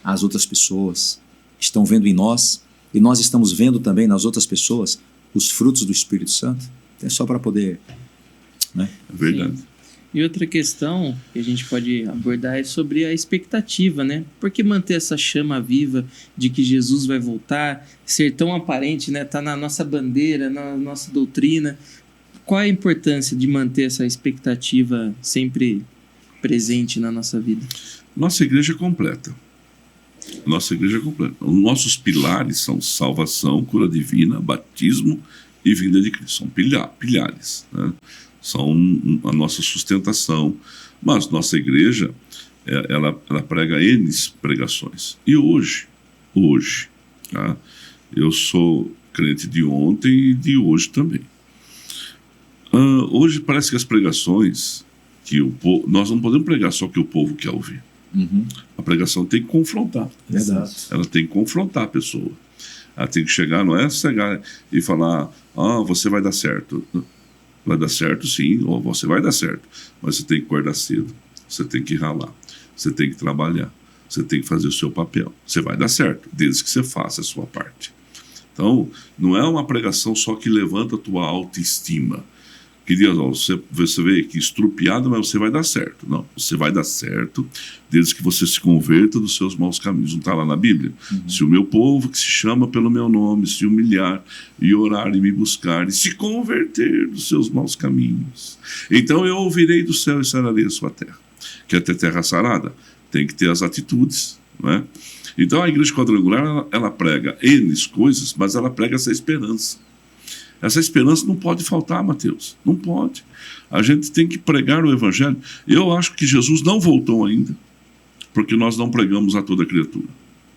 as outras pessoas estão vendo em nós e nós estamos vendo também nas outras pessoas os frutos do Espírito Santo. É só para poder... né? É verdade. Sim. E outra questão que a gente pode abordar é sobre a expectativa, né? Por que manter essa chama viva de que Jesus vai voltar, ser tão aparente, né? Tá na nossa bandeira, na nossa doutrina. Qual é a importância de manter essa expectativa sempre presente na nossa vida? Nossa igreja é completa. Nossa igreja é completa. Os nossos pilares são salvação, cura divina, batismo e vinda de Cristo. São pilares, né? São a nossa sustentação. Mas nossa igreja, ela prega N pregações. E hoje, tá? Eu sou crente de ontem e de hoje também. Hoje parece que as pregações que o povo, nós não podemos pregar só o que o povo quer ouvir. Uhum. A pregação tem que confrontar. Verdade. Ela tem que confrontar a pessoa. Ela tem que chegar, não é chegar e falar, você vai dar certo. Vai dar certo, sim, ou você vai dar certo. Mas você tem que acordar cedo, você tem que ralar, você tem que trabalhar, você tem que fazer o seu papel. Você vai dar certo, desde que você faça a sua parte. Então, não é uma pregação só que levanta a tua autoestima. Que diz, você vê que estrupiado, mas você vai dar certo. Não, você vai dar certo desde que você se converta dos seus maus caminhos. Não está lá na Bíblia? Uhum. Se o meu povo, que se chama pelo meu nome, se humilhar e orar e me buscar e se converter dos seus maus caminhos, então eu ouvirei do céu e sararei a sua terra. Quer ter terra sarada? Tem que ter as atitudes, não é? Então a igreja quadrangular, ela prega N coisas, mas ela prega essa esperança. Essa esperança não pode faltar, Mateus. Não pode. A gente tem que pregar o Evangelho. Eu acho que Jesus não voltou ainda, porque nós não pregamos a toda criatura.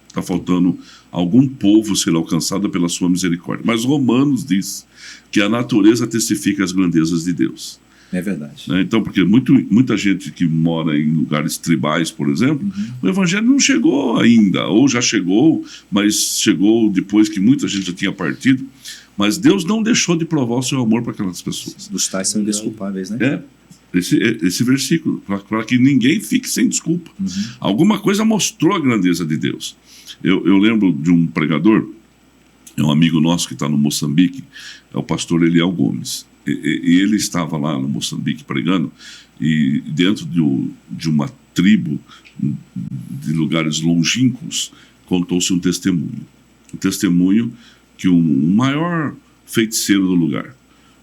Está faltando algum povo ser alcançado pela sua misericórdia. Mas Romanos diz que a natureza testifica as grandezas de Deus. É verdade. Então, porque muita gente que mora em lugares tribais, por exemplo, o Evangelho não chegou ainda, ou já chegou, mas chegou depois que muita gente já tinha partido. Mas Deus não deixou de provar o seu amor para aquelas pessoas. Dos tais são indesculpáveis, né? Esse versículo, para que ninguém fique sem desculpa. Alguma coisa mostrou a grandeza de Deus. Eu lembro de um pregador, é um amigo nosso que está no Moçambique, é o pastor Eliel Gomes. E ele estava lá no Moçambique pregando, e dentro de uma tribo de lugares longínquos, contou-se um testemunho. Um testemunho que o maior feiticeiro do lugar,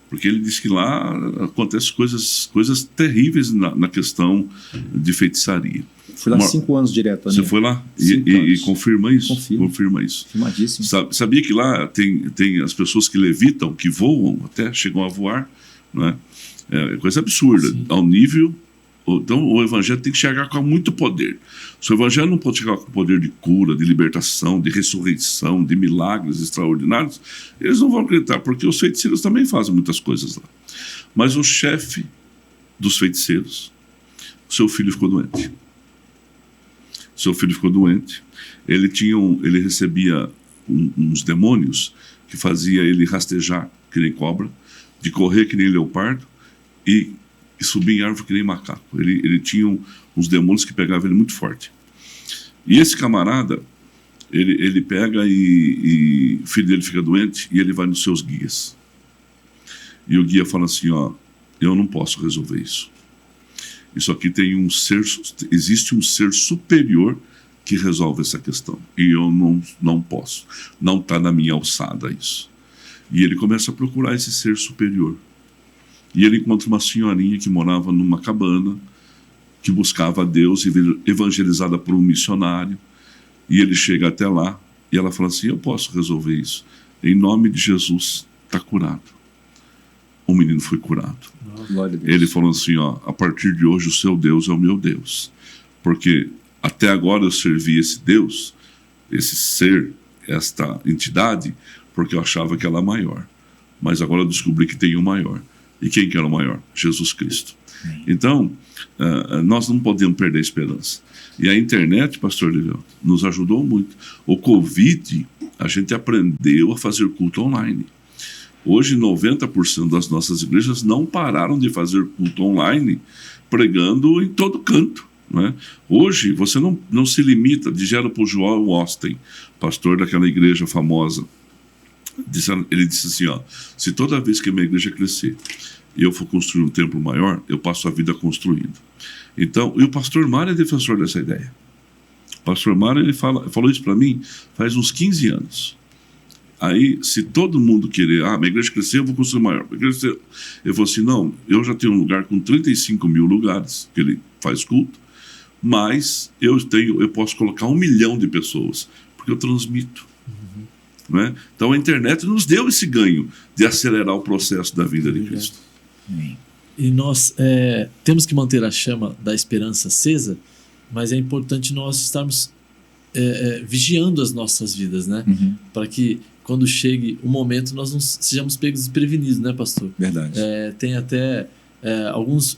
porque ele disse que lá acontecem coisas terríveis na questão de feitiçaria. Fui lá 5 anos direto. Você foi lá e confirma isso? Confirma isso. Confirmadíssimo. Sabia que lá tem as pessoas que levitam, que voam, até chegam a voar, não é? É coisa absurda, sim, ao nível. Então o Evangelho tem que chegar com muito poder. Se o Evangelho não pode chegar com poder de cura, de libertação, de ressurreição, de milagres extraordinários, eles não vão acreditar, porque os feiticeiros também fazem muitas coisas lá. Mas o chefe dos feiticeiros, seu filho ficou doente. Seu filho ficou doente. Ele recebia uns demônios que fazia ele rastejar que nem cobra, de correr que nem leopardo e subir em árvore que nem macaco. Ele tinha uns demônios que pegavam ele muito forte. E esse camarada, ele pega e o filho dele fica doente e ele vai nos seus guias. E o guia fala assim, ó, eu não posso resolver isso. Isso aqui existe um ser superior que resolve essa questão. E eu não posso. Não está na minha alçada isso. E ele começa a procurar esse ser superior. E ele encontra uma senhorinha que morava numa cabana, que buscava a Deus, evangelizada por um missionário. E ele chega até lá e ela fala assim, eu posso resolver isso. Em nome de Jesus, está curado. O menino foi curado. Glória a Deus. Ele falou assim, ó, a partir de hoje o seu Deus é o meu Deus. Porque até agora eu servi esse Deus, esse ser, esta entidade, porque eu achava que ela é maior. Mas agora eu descobri que tem um maior. E quem que era o maior? Jesus Cristo. Então, nós não podemos perder a esperança. E a internet, pastor Livelto, nos ajudou muito. O Covid, a gente aprendeu a fazer culto online. Hoje, 90% das nossas igrejas não pararam de fazer culto online, pregando em todo canto. Não é? Hoje, você não se limita, digeram para o Joel Austin, pastor daquela igreja famosa. Ele disse assim, ó, se toda vez que a minha igreja crescer e eu for construir um templo maior, eu passo a vida construindo. Então, e o pastor Mário é defensor dessa ideia. O pastor Mário ele falou isso para mim faz uns 15 anos. Aí, se todo mundo querer, minha igreja crescer, eu vou construir maior. Eu vou assim, não, eu já tenho um lugar com 35 mil lugares, que ele faz culto, mas eu posso colocar 1 milhão de pessoas, porque eu transmito. Não é? Então a internet nos deu esse ganho de acelerar o processo da vida de Cristo. E nós temos que manter a chama da esperança acesa, mas é importante nós estarmos vigiando as nossas vidas, né? Para que quando chegue o momento nós não sejamos pegos desprevenidos, né, pastor? Verdade. Tem até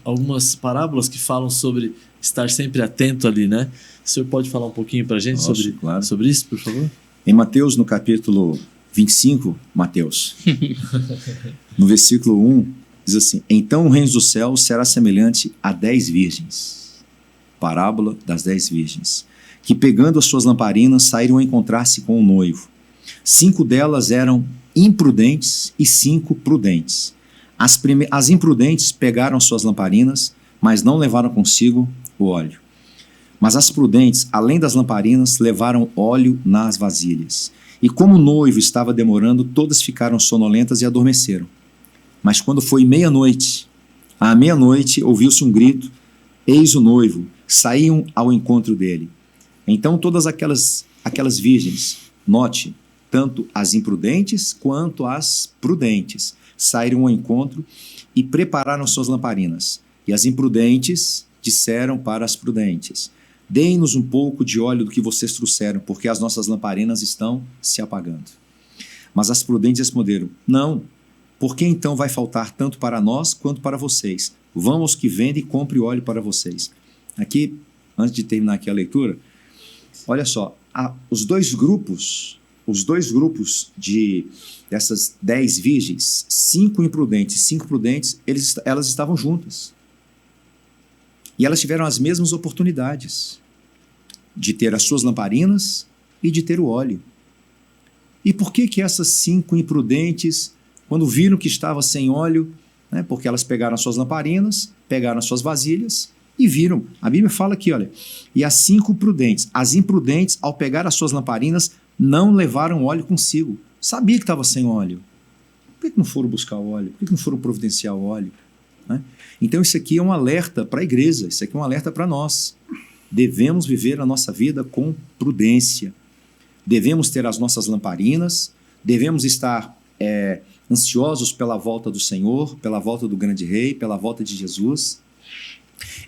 algumas parábolas que falam sobre estar sempre atento ali, né? O senhor pode falar um pouquinho para a gente sobre isso, por favor? Em Mateus, no capítulo 25, Mateus, no versículo 1, diz assim, então o reino dos céus será semelhante a 10 virgens, parábola das 10 virgens, que pegando as suas lamparinas saíram a encontrar-se com o noivo. 5 delas eram imprudentes e 5 prudentes. As imprudentes pegaram suas lamparinas, mas não levaram consigo o óleo. Mas as prudentes, além das lamparinas, levaram óleo nas vasilhas. E como o noivo estava demorando, todas ficaram sonolentas e adormeceram. Mas quando foi meia-noite, à meia-noite ouviu-se um grito, eis o noivo, saíam ao encontro dele. Então todas aquelas virgens, note, tanto as imprudentes quanto as prudentes, saíram ao encontro e prepararam suas lamparinas. E as imprudentes disseram para as prudentes, deem-nos um pouco de óleo do que vocês trouxeram, porque as nossas lamparinas estão se apagando. Mas as prudentes responderam, não, porque então vai faltar tanto para nós quanto para vocês? Vão aos que vendem e compre óleo para vocês. Aqui, antes de terminar aqui a leitura, olha só, os dois grupos dessas 10 virgens, 5 imprudentes e 5 prudentes, elas estavam juntas. E elas tiveram as mesmas oportunidades de ter as suas lamparinas e de ter o óleo. E por que essas 5 imprudentes, quando viram que estava sem óleo, né, porque elas pegaram as suas lamparinas, pegaram as suas vasilhas e viram, a Bíblia fala aqui, olha, e as 5 prudentes, as imprudentes, ao pegar as suas lamparinas, não levaram óleo consigo. Sabia que estava sem óleo. Por que não foram buscar o óleo? Por que não foram providenciar o óleo? Né? Então isso aqui é um alerta para a igreja, isso aqui é um alerta para nós. Devemos viver a nossa vida com prudência. Devemos ter as nossas lamparinas, devemos estar ansiosos pela volta do Senhor, pela volta do grande rei, pela volta de Jesus.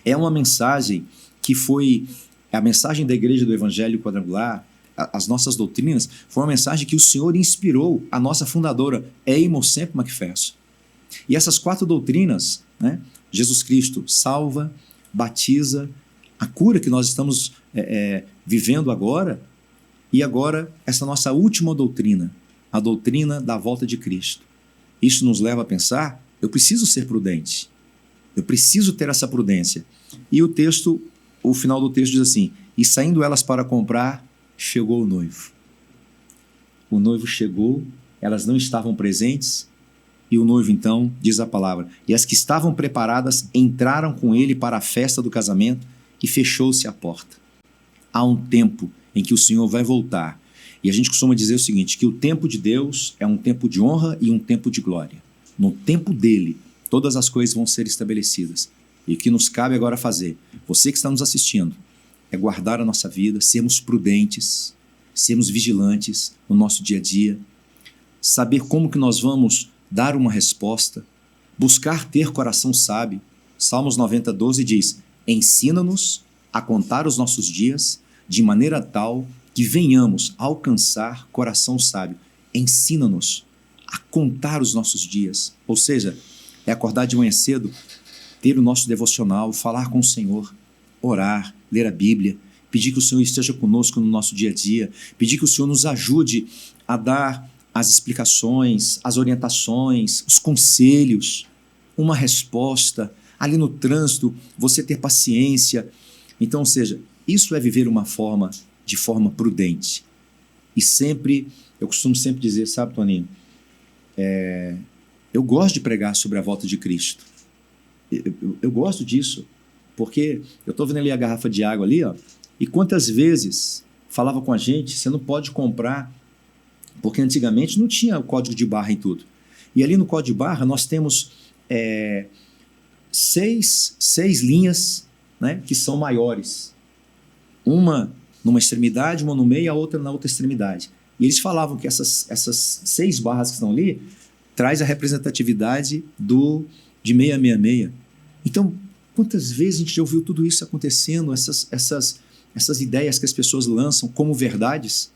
É uma mensagem que foi a mensagem da igreja do Evangelho Quadrangular, as nossas doutrinas, foi uma mensagem que o Senhor inspirou a nossa fundadora, Amos Semple McPherson. E essas 4 doutrinas, né, Jesus Cristo salva, batiza, a cura que nós estamos vivendo agora, E agora, essa nossa última doutrina, a doutrina da volta de Cristo. Isso nos leva a pensar, eu preciso ser prudente. Eu preciso ter essa prudência. E o final do texto diz assim: e saindo elas para comprar, chegou o noivo. O noivo chegou, elas não estavam presentes, e o noivo então, diz a palavra, e as que estavam preparadas entraram com ele para a festa do casamento e fechou-se a porta. Há um tempo em que o Senhor vai voltar. E a gente costuma dizer o seguinte, que o tempo de Deus é um tempo de honra e um tempo de glória. No tempo dele, todas as coisas vão ser estabelecidas. E o que nos cabe agora fazer, você que está nos assistindo, é guardar a nossa vida, sermos prudentes, sermos vigilantes no nosso dia a dia, saber como que nós vamos dar uma resposta, buscar ter coração sábio. Salmos 90:12 diz: ensina-nos a contar os nossos dias de maneira tal que venhamos alcançar coração sábio. Ensina-nos a contar os nossos dias. Ou seja, é acordar de manhã cedo, ter o nosso devocional, falar com o Senhor, orar, ler a Bíblia, pedir que o Senhor esteja conosco no nosso dia a dia, pedir que o Senhor nos ajude a dar as explicações, as orientações, os conselhos, uma resposta, ali no trânsito, você ter paciência. Então, ou seja, isso é viver de forma prudente. E sempre, eu costumo sempre dizer, sabe, Toninho, eu gosto de pregar sobre a volta de Cristo. Eu gosto disso, porque eu estou vendo ali a garrafa de água ali, ó, e quantas vezes falava com a gente, você não pode comprar, porque antigamente não tinha o código de barra em tudo. E ali no código de barra nós temos seis linhas, né, que são maiores. Uma numa extremidade, uma no meio e a outra na outra extremidade. E eles falavam que essas 6 barras que estão ali traz a representatividade de 666. Então, quantas vezes a gente já ouviu tudo isso acontecendo, essas ideias que as pessoas lançam como verdades,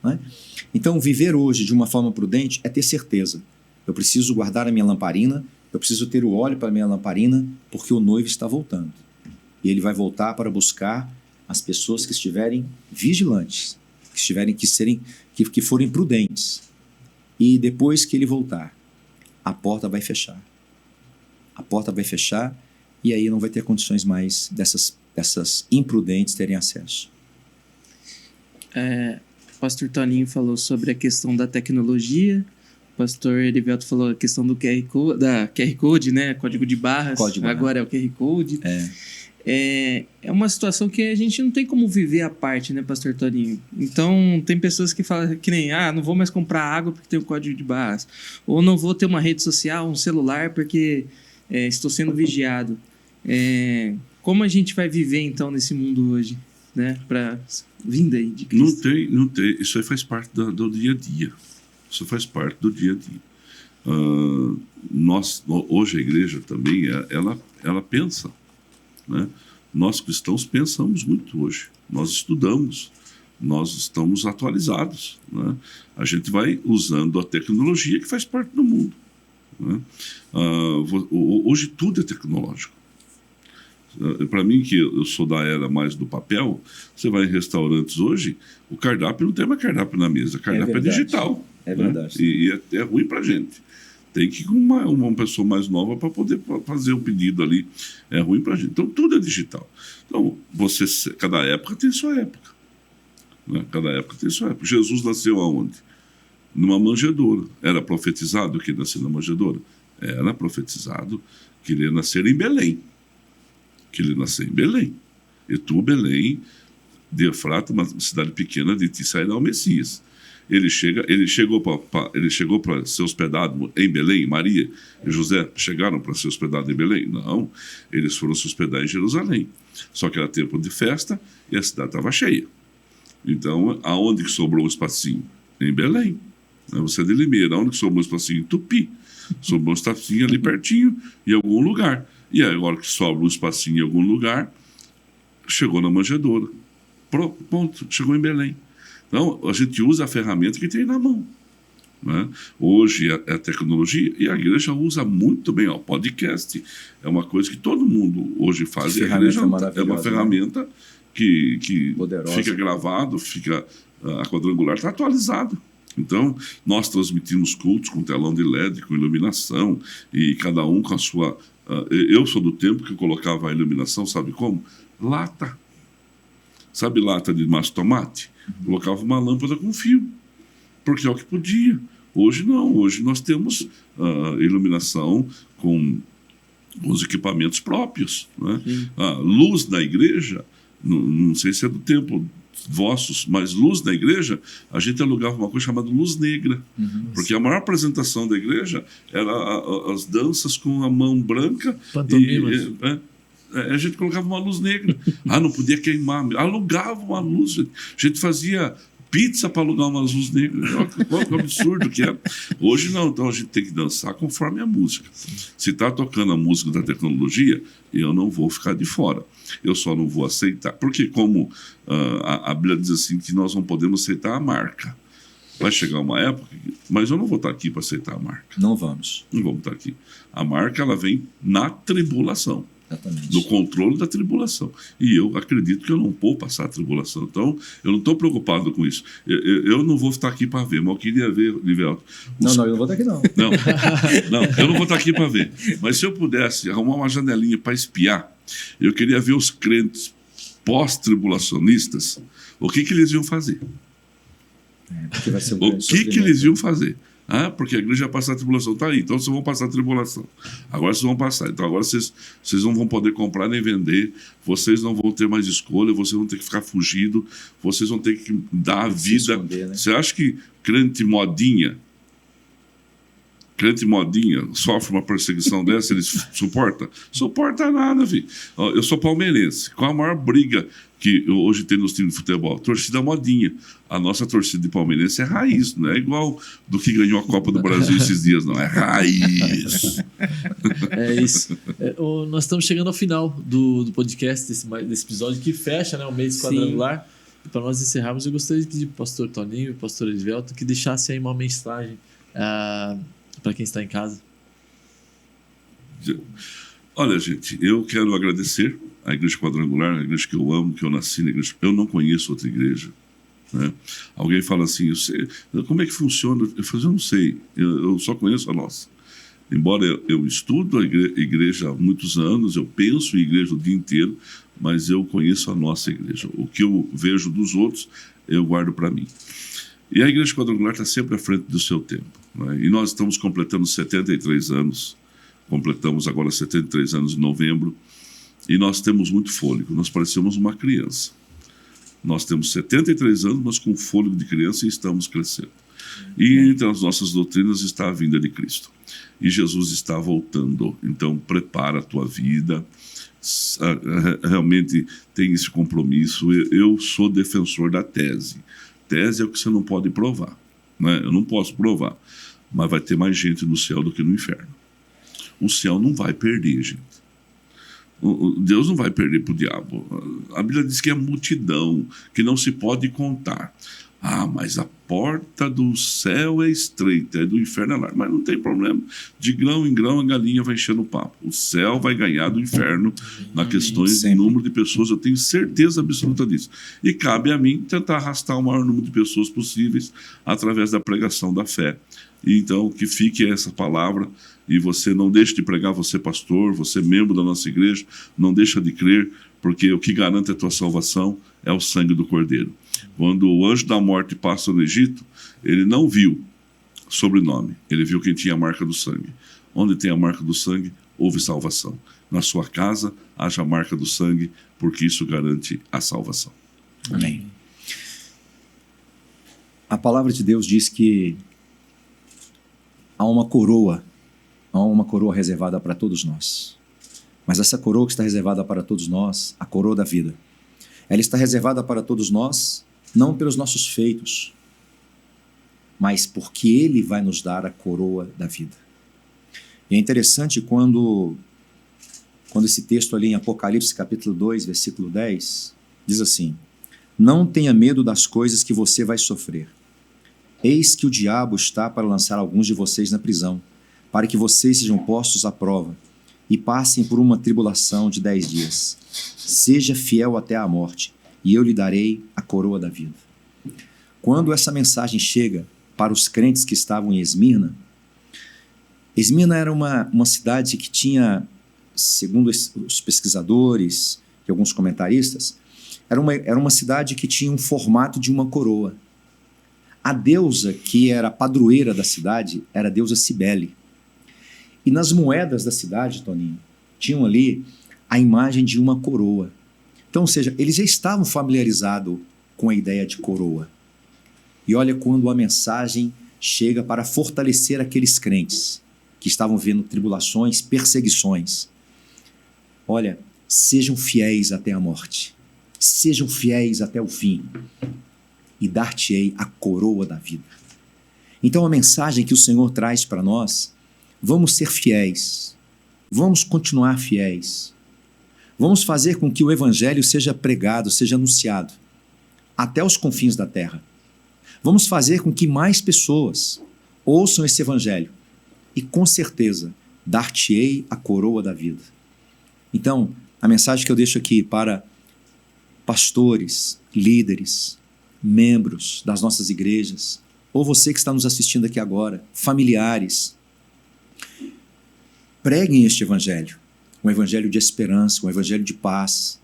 né? Então, viver hoje de uma forma prudente é ter certeza. Eu preciso guardar a minha lamparina, eu preciso ter o óleo para a minha lamparina, porque o noivo está voltando. E ele vai voltar para buscar as pessoas que estiverem vigilantes, que forem prudentes. E depois que ele voltar, a porta vai fechar. A porta vai fechar e aí não vai ter condições mais dessas imprudentes terem acesso. O pastor Toninho falou sobre a questão da tecnologia, o pastor Erivelto falou a questão do QR Code, né? Código de barras, agora é o QR Code. É uma situação que a gente não tem como viver à parte, né, pastor Toninho? Então, tem pessoas que falam que nem, não vou mais comprar água porque tem o código de barras, ou não vou ter uma rede social, um celular porque estou sendo vigiado. Como a gente vai viver, então, nesse mundo hoje, né, para vinda aí de Cristo? Não tem. Isso aí faz parte do dia a dia. Isso faz parte do dia a dia. Hoje a igreja também, ela pensa, né? Nós cristãos pensamos muito hoje, nós estudamos, nós estamos atualizados, né? A gente vai usando a tecnologia que faz parte do mundo, né? Hoje tudo é tecnológico. Para mim, que eu sou da era mais do papel, você vai em restaurantes hoje, o cardápio não tem mais cardápio na mesa, o cardápio é digital. É verdade. Né? E é ruim para a gente. Tem que ir com uma pessoa mais nova para poder fazer o pedido ali. É ruim para a gente. Então, tudo é digital. Então, cada época tem sua época. Né? Cada época tem sua época. Jesus nasceu aonde? Numa manjedoura. Era profetizado que ele nasceu na manjedoura? Era profetizado que ele ia nascer em Belém. Que ele nasceu em Belém. E tu, Belém, de Efrata, uma cidade pequena, de ti sairá o Messias. Ele chegou para ser hospedado em Belém. Maria e José chegaram para ser hospedados em Belém? Não, eles foram se hospedar em Jerusalém. Só que era tempo de festa e a cidade estava cheia. Então, aonde que sobrou um espacinho? Em Belém. Você é de Limeira, aonde que sobrou um espacinho? Em Tupi. Sobrou um espacinho ali pertinho, em algum lugar. E aí, agora que sobra um espacinho em algum lugar, chegou na manjedoura. Ponto, chegou em Belém. Então, a gente usa a ferramenta que tem na mão, né? Hoje é a tecnologia e a igreja usa muito bem. O podcast é uma coisa que todo mundo hoje faz. E a igreja é uma ferramenta que Poderosa. fica gravado, a quadrangular está atualizada. Então, nós transmitimos cultos com telão de LED, com iluminação, e cada um com a sua... eu sou do tempo que eu colocava a iluminação, sabe como? Lata. Sabe lata de massa de tomate? Colocava uma lâmpada com fio, porque é o que podia. Hoje não, hoje nós temos iluminação com os equipamentos próprios. Né? A luz na igreja, não sei se é do tempo vossos, mas luz na igreja, a gente alugava uma coisa chamada luz negra, porque a maior apresentação da igreja era as danças com a mão branca Pantomimas. a gente colocava uma luz negra. Não podia queimar, alugava uma luz, a gente fazia pizza para alugar uma luz negra. Olha que absurdo que é. Hoje não, então a gente tem que dançar conforme a música. Se está tocando a música da tecnologia, eu não vou ficar de fora. Eu só não vou aceitar. Porque como a Bíblia diz assim, que nós não podemos aceitar a marca. Vai chegar uma época, mas eu não vou estar aqui para aceitar a marca. Não vamos. Não vamos estar aqui. A marca, ela vem na tribulação. Exatamente. No controle da tribulação. E eu acredito que eu não vou passar a tribulação. Então, eu não estou preocupado com isso. Eu não vou estar aqui para ver, mas eu queria ver, Livelto. Não, eu não vou estar aqui, não. Não, eu não vou estar aqui para ver. Mas se eu pudesse arrumar uma janelinha para espiar, eu queria ver os crentes pós-tribulacionistas, o que eles iam fazer. Porque vai ser O que eles iam fazer. Porque a igreja vai passar a tribulação. Tá aí, então vocês vão passar a tribulação. Agora vocês vão passar. Então agora vocês não vão poder comprar nem vender, vocês não vão ter mais escolha, vocês vão ter que ficar fugido, vocês vão ter que dar a vida. Esconder, né? Você acha que crente modinha sofre uma perseguição dessa, ele suporta? Suporta nada, filho. Eu sou palmeirense. Qual a maior briga que hoje tem nos times de futebol? Torcida modinha. A nossa torcida de palmeirense é raiz, não é igual do que ganhou a Copa do Brasil esses dias, não. É raiz. É isso. Nós estamos chegando ao final do podcast, desse episódio, que fecha, né, o mês quadrangular. E para nós encerrarmos, eu gostaria de pedir para o pastor Toninho e o pastor Edivelto que deixassem aí uma mensagem para quem está em casa. Olha, gente, eu quero agradecer a Igreja Quadrangular, a igreja que eu amo, que eu nasci na igreja. Eu não conheço outra igreja. Né? Alguém fala assim, como é que funciona? Eu falo, eu não sei, eu só conheço a nossa. Embora eu estudo a igreja há muitos anos, eu penso em igreja o dia inteiro, mas eu conheço a nossa igreja. O que eu vejo dos outros, eu guardo para mim. E a Igreja Quadrangular está sempre à frente do seu tempo. Né? E nós estamos completando 73 anos. Completamos agora 73 anos em novembro. E nós temos muito fôlego. Nós parecemos uma criança. Nós temos 73 anos, mas com fôlego de criança e estamos crescendo. E entre as nossas doutrinas está a vinda de Cristo. E Jesus está voltando. Então, prepara a tua vida. Realmente tem esse compromisso. Eu sou defensor da tese. Tese é o que você não pode provar. Né? Eu não posso provar. Mas vai ter mais gente no céu do que no inferno. O céu não vai perder, gente. Deus não vai perder para o diabo. A Bíblia diz que é multidão, que não se pode contar. Mas a porta do céu é estreita, é do inferno é larga. Mas não tem problema. De grão em grão a galinha vai enchendo o papo. O céu vai ganhar do inferno na questões de número de pessoas. Eu tenho certeza absoluta disso. E cabe a mim tentar arrastar o maior número de pessoas possíveis através da pregação da fé. E então, que fique essa palavra. E você não deixe de pregar, você pastor, você membro da nossa igreja, não deixa de crer, porque o que garante a tua salvação é o sangue do Cordeiro. Quando o anjo da morte passa no Egito, ele não viu sobrenome, ele viu quem tinha a marca do sangue. Onde tem a marca do sangue, houve salvação. Na sua casa, haja a marca do sangue, porque isso garante a salvação. Amém. A palavra de Deus diz que há uma coroa reservada para todos nós. Mas essa coroa que está reservada para todos nós, a coroa da vida, ela está reservada para todos nós, não pelos nossos feitos, mas porque Ele vai nos dar a coroa da vida. E é interessante quando esse texto ali em Apocalipse capítulo 2, versículo 10, diz assim: não tenha medo das coisas que você vai sofrer. Eis que o diabo está para lançar alguns de vocês na prisão, para que vocês sejam postos à prova e passem por uma tribulação de 10 dias. Seja fiel até a morte, e eu lhe darei a coroa da vida. Quando essa mensagem chega para os crentes que estavam em Esmirna, Esmirna era uma cidade que tinha, segundo os pesquisadores e alguns comentaristas, era uma cidade que tinha um formato de uma coroa. A deusa que era a padroeira da cidade era a deusa Cibele. E nas moedas da cidade, Toninho, tinham ali a imagem de uma coroa. Então, ou seja, eles já estavam familiarizados com a ideia de coroa. E olha quando a mensagem chega para fortalecer aqueles crentes que estavam vendo tribulações, perseguições. Olha, sejam fiéis até a morte. Sejam fiéis até o fim. E dar-te-ei a coroa da vida. Então a mensagem que o Senhor traz para nós, vamos ser fiéis. Vamos continuar fiéis. Vamos fazer com que o evangelho seja pregado, seja anunciado até os confins da terra. Vamos fazer com que mais pessoas ouçam esse evangelho e, com certeza, dar-te-ei a coroa da vida. Então, a mensagem que eu deixo aqui para pastores, líderes, membros das nossas igrejas, ou você que está nos assistindo aqui agora, familiares, preguem este evangelho, um evangelho de esperança, um evangelho de paz,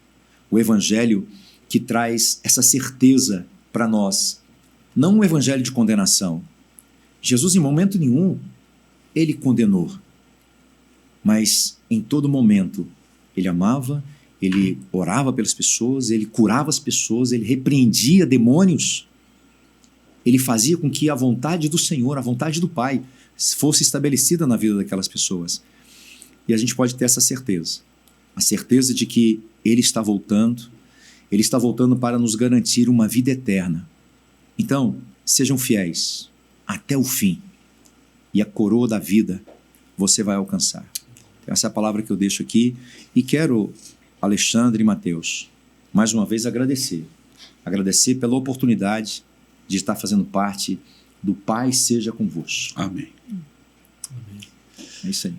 o evangelho que traz essa certeza para nós, não um evangelho de condenação. Jesus, em momento nenhum, ele condenou, mas em todo momento ele amava, ele orava pelas pessoas, ele curava as pessoas, ele repreendia demônios, ele fazia com que a vontade do Senhor, a vontade do Pai, fosse estabelecida na vida daquelas pessoas. E a gente pode ter essa certeza, a certeza de que ele está voltando para nos garantir uma vida eterna. Então, sejam fiéis até o fim, e a coroa da vida você vai alcançar. Essa é a palavra que eu deixo aqui, e quero, Alexandre e Mateus, mais uma vez agradecer pela oportunidade de estar fazendo parte do Pai Seja Convosco. Amém. É isso aí.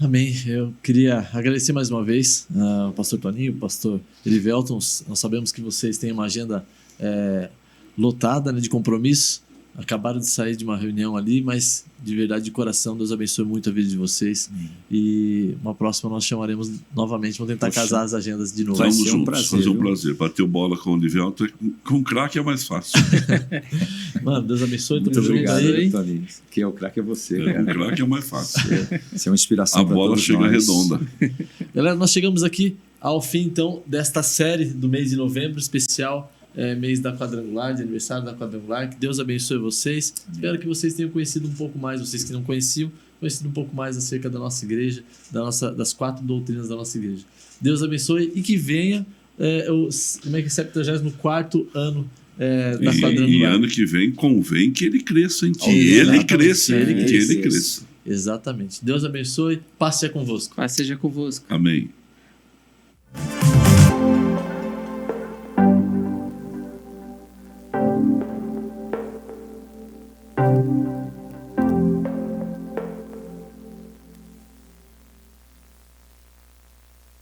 Amém. Eu queria agradecer mais uma vez ao pastor Toninho, ao pastor Elivelton. Nós sabemos que vocês têm uma agenda lotada, né, de compromisso. Acabaram de sair de uma reunião ali, mas de verdade, de coração, Deus abençoe muito a vida de vocês. E uma próxima nós chamaremos novamente, vamos tentar casar as agendas de novo. Vamos ser um juntos, prazer, fazer um viu? prazer. Bater bola com o Olivelton, com craque é mais fácil. Mano, Deus abençoe. Muito Tamo junto obrigado, aí. Toninho. Que é o craque é você. Com Cara. craque é mais fácil. Você é uma inspiração A para bola todos chega nós. redonda. Galera, nós chegamos aqui ao fim, então, desta série do mês de novembro, especial, mês da Quadrangular, de aniversário da Quadrangular. Que Deus abençoe vocês. Espero que vocês tenham conhecido um pouco mais, vocês que não conheciam, conhecido um pouco mais acerca da nossa igreja, das 4 doutrinas da nossa igreja. Deus abençoe e que venha o 74º ano da Quadrangular. E ano que vem convém que ele cresça, hein? Que Exatamente, ele cresça. que ele Que ele cresça. cresça. Exatamente. Deus abençoe. Paz seja convosco. Paz seja convosco. Amém.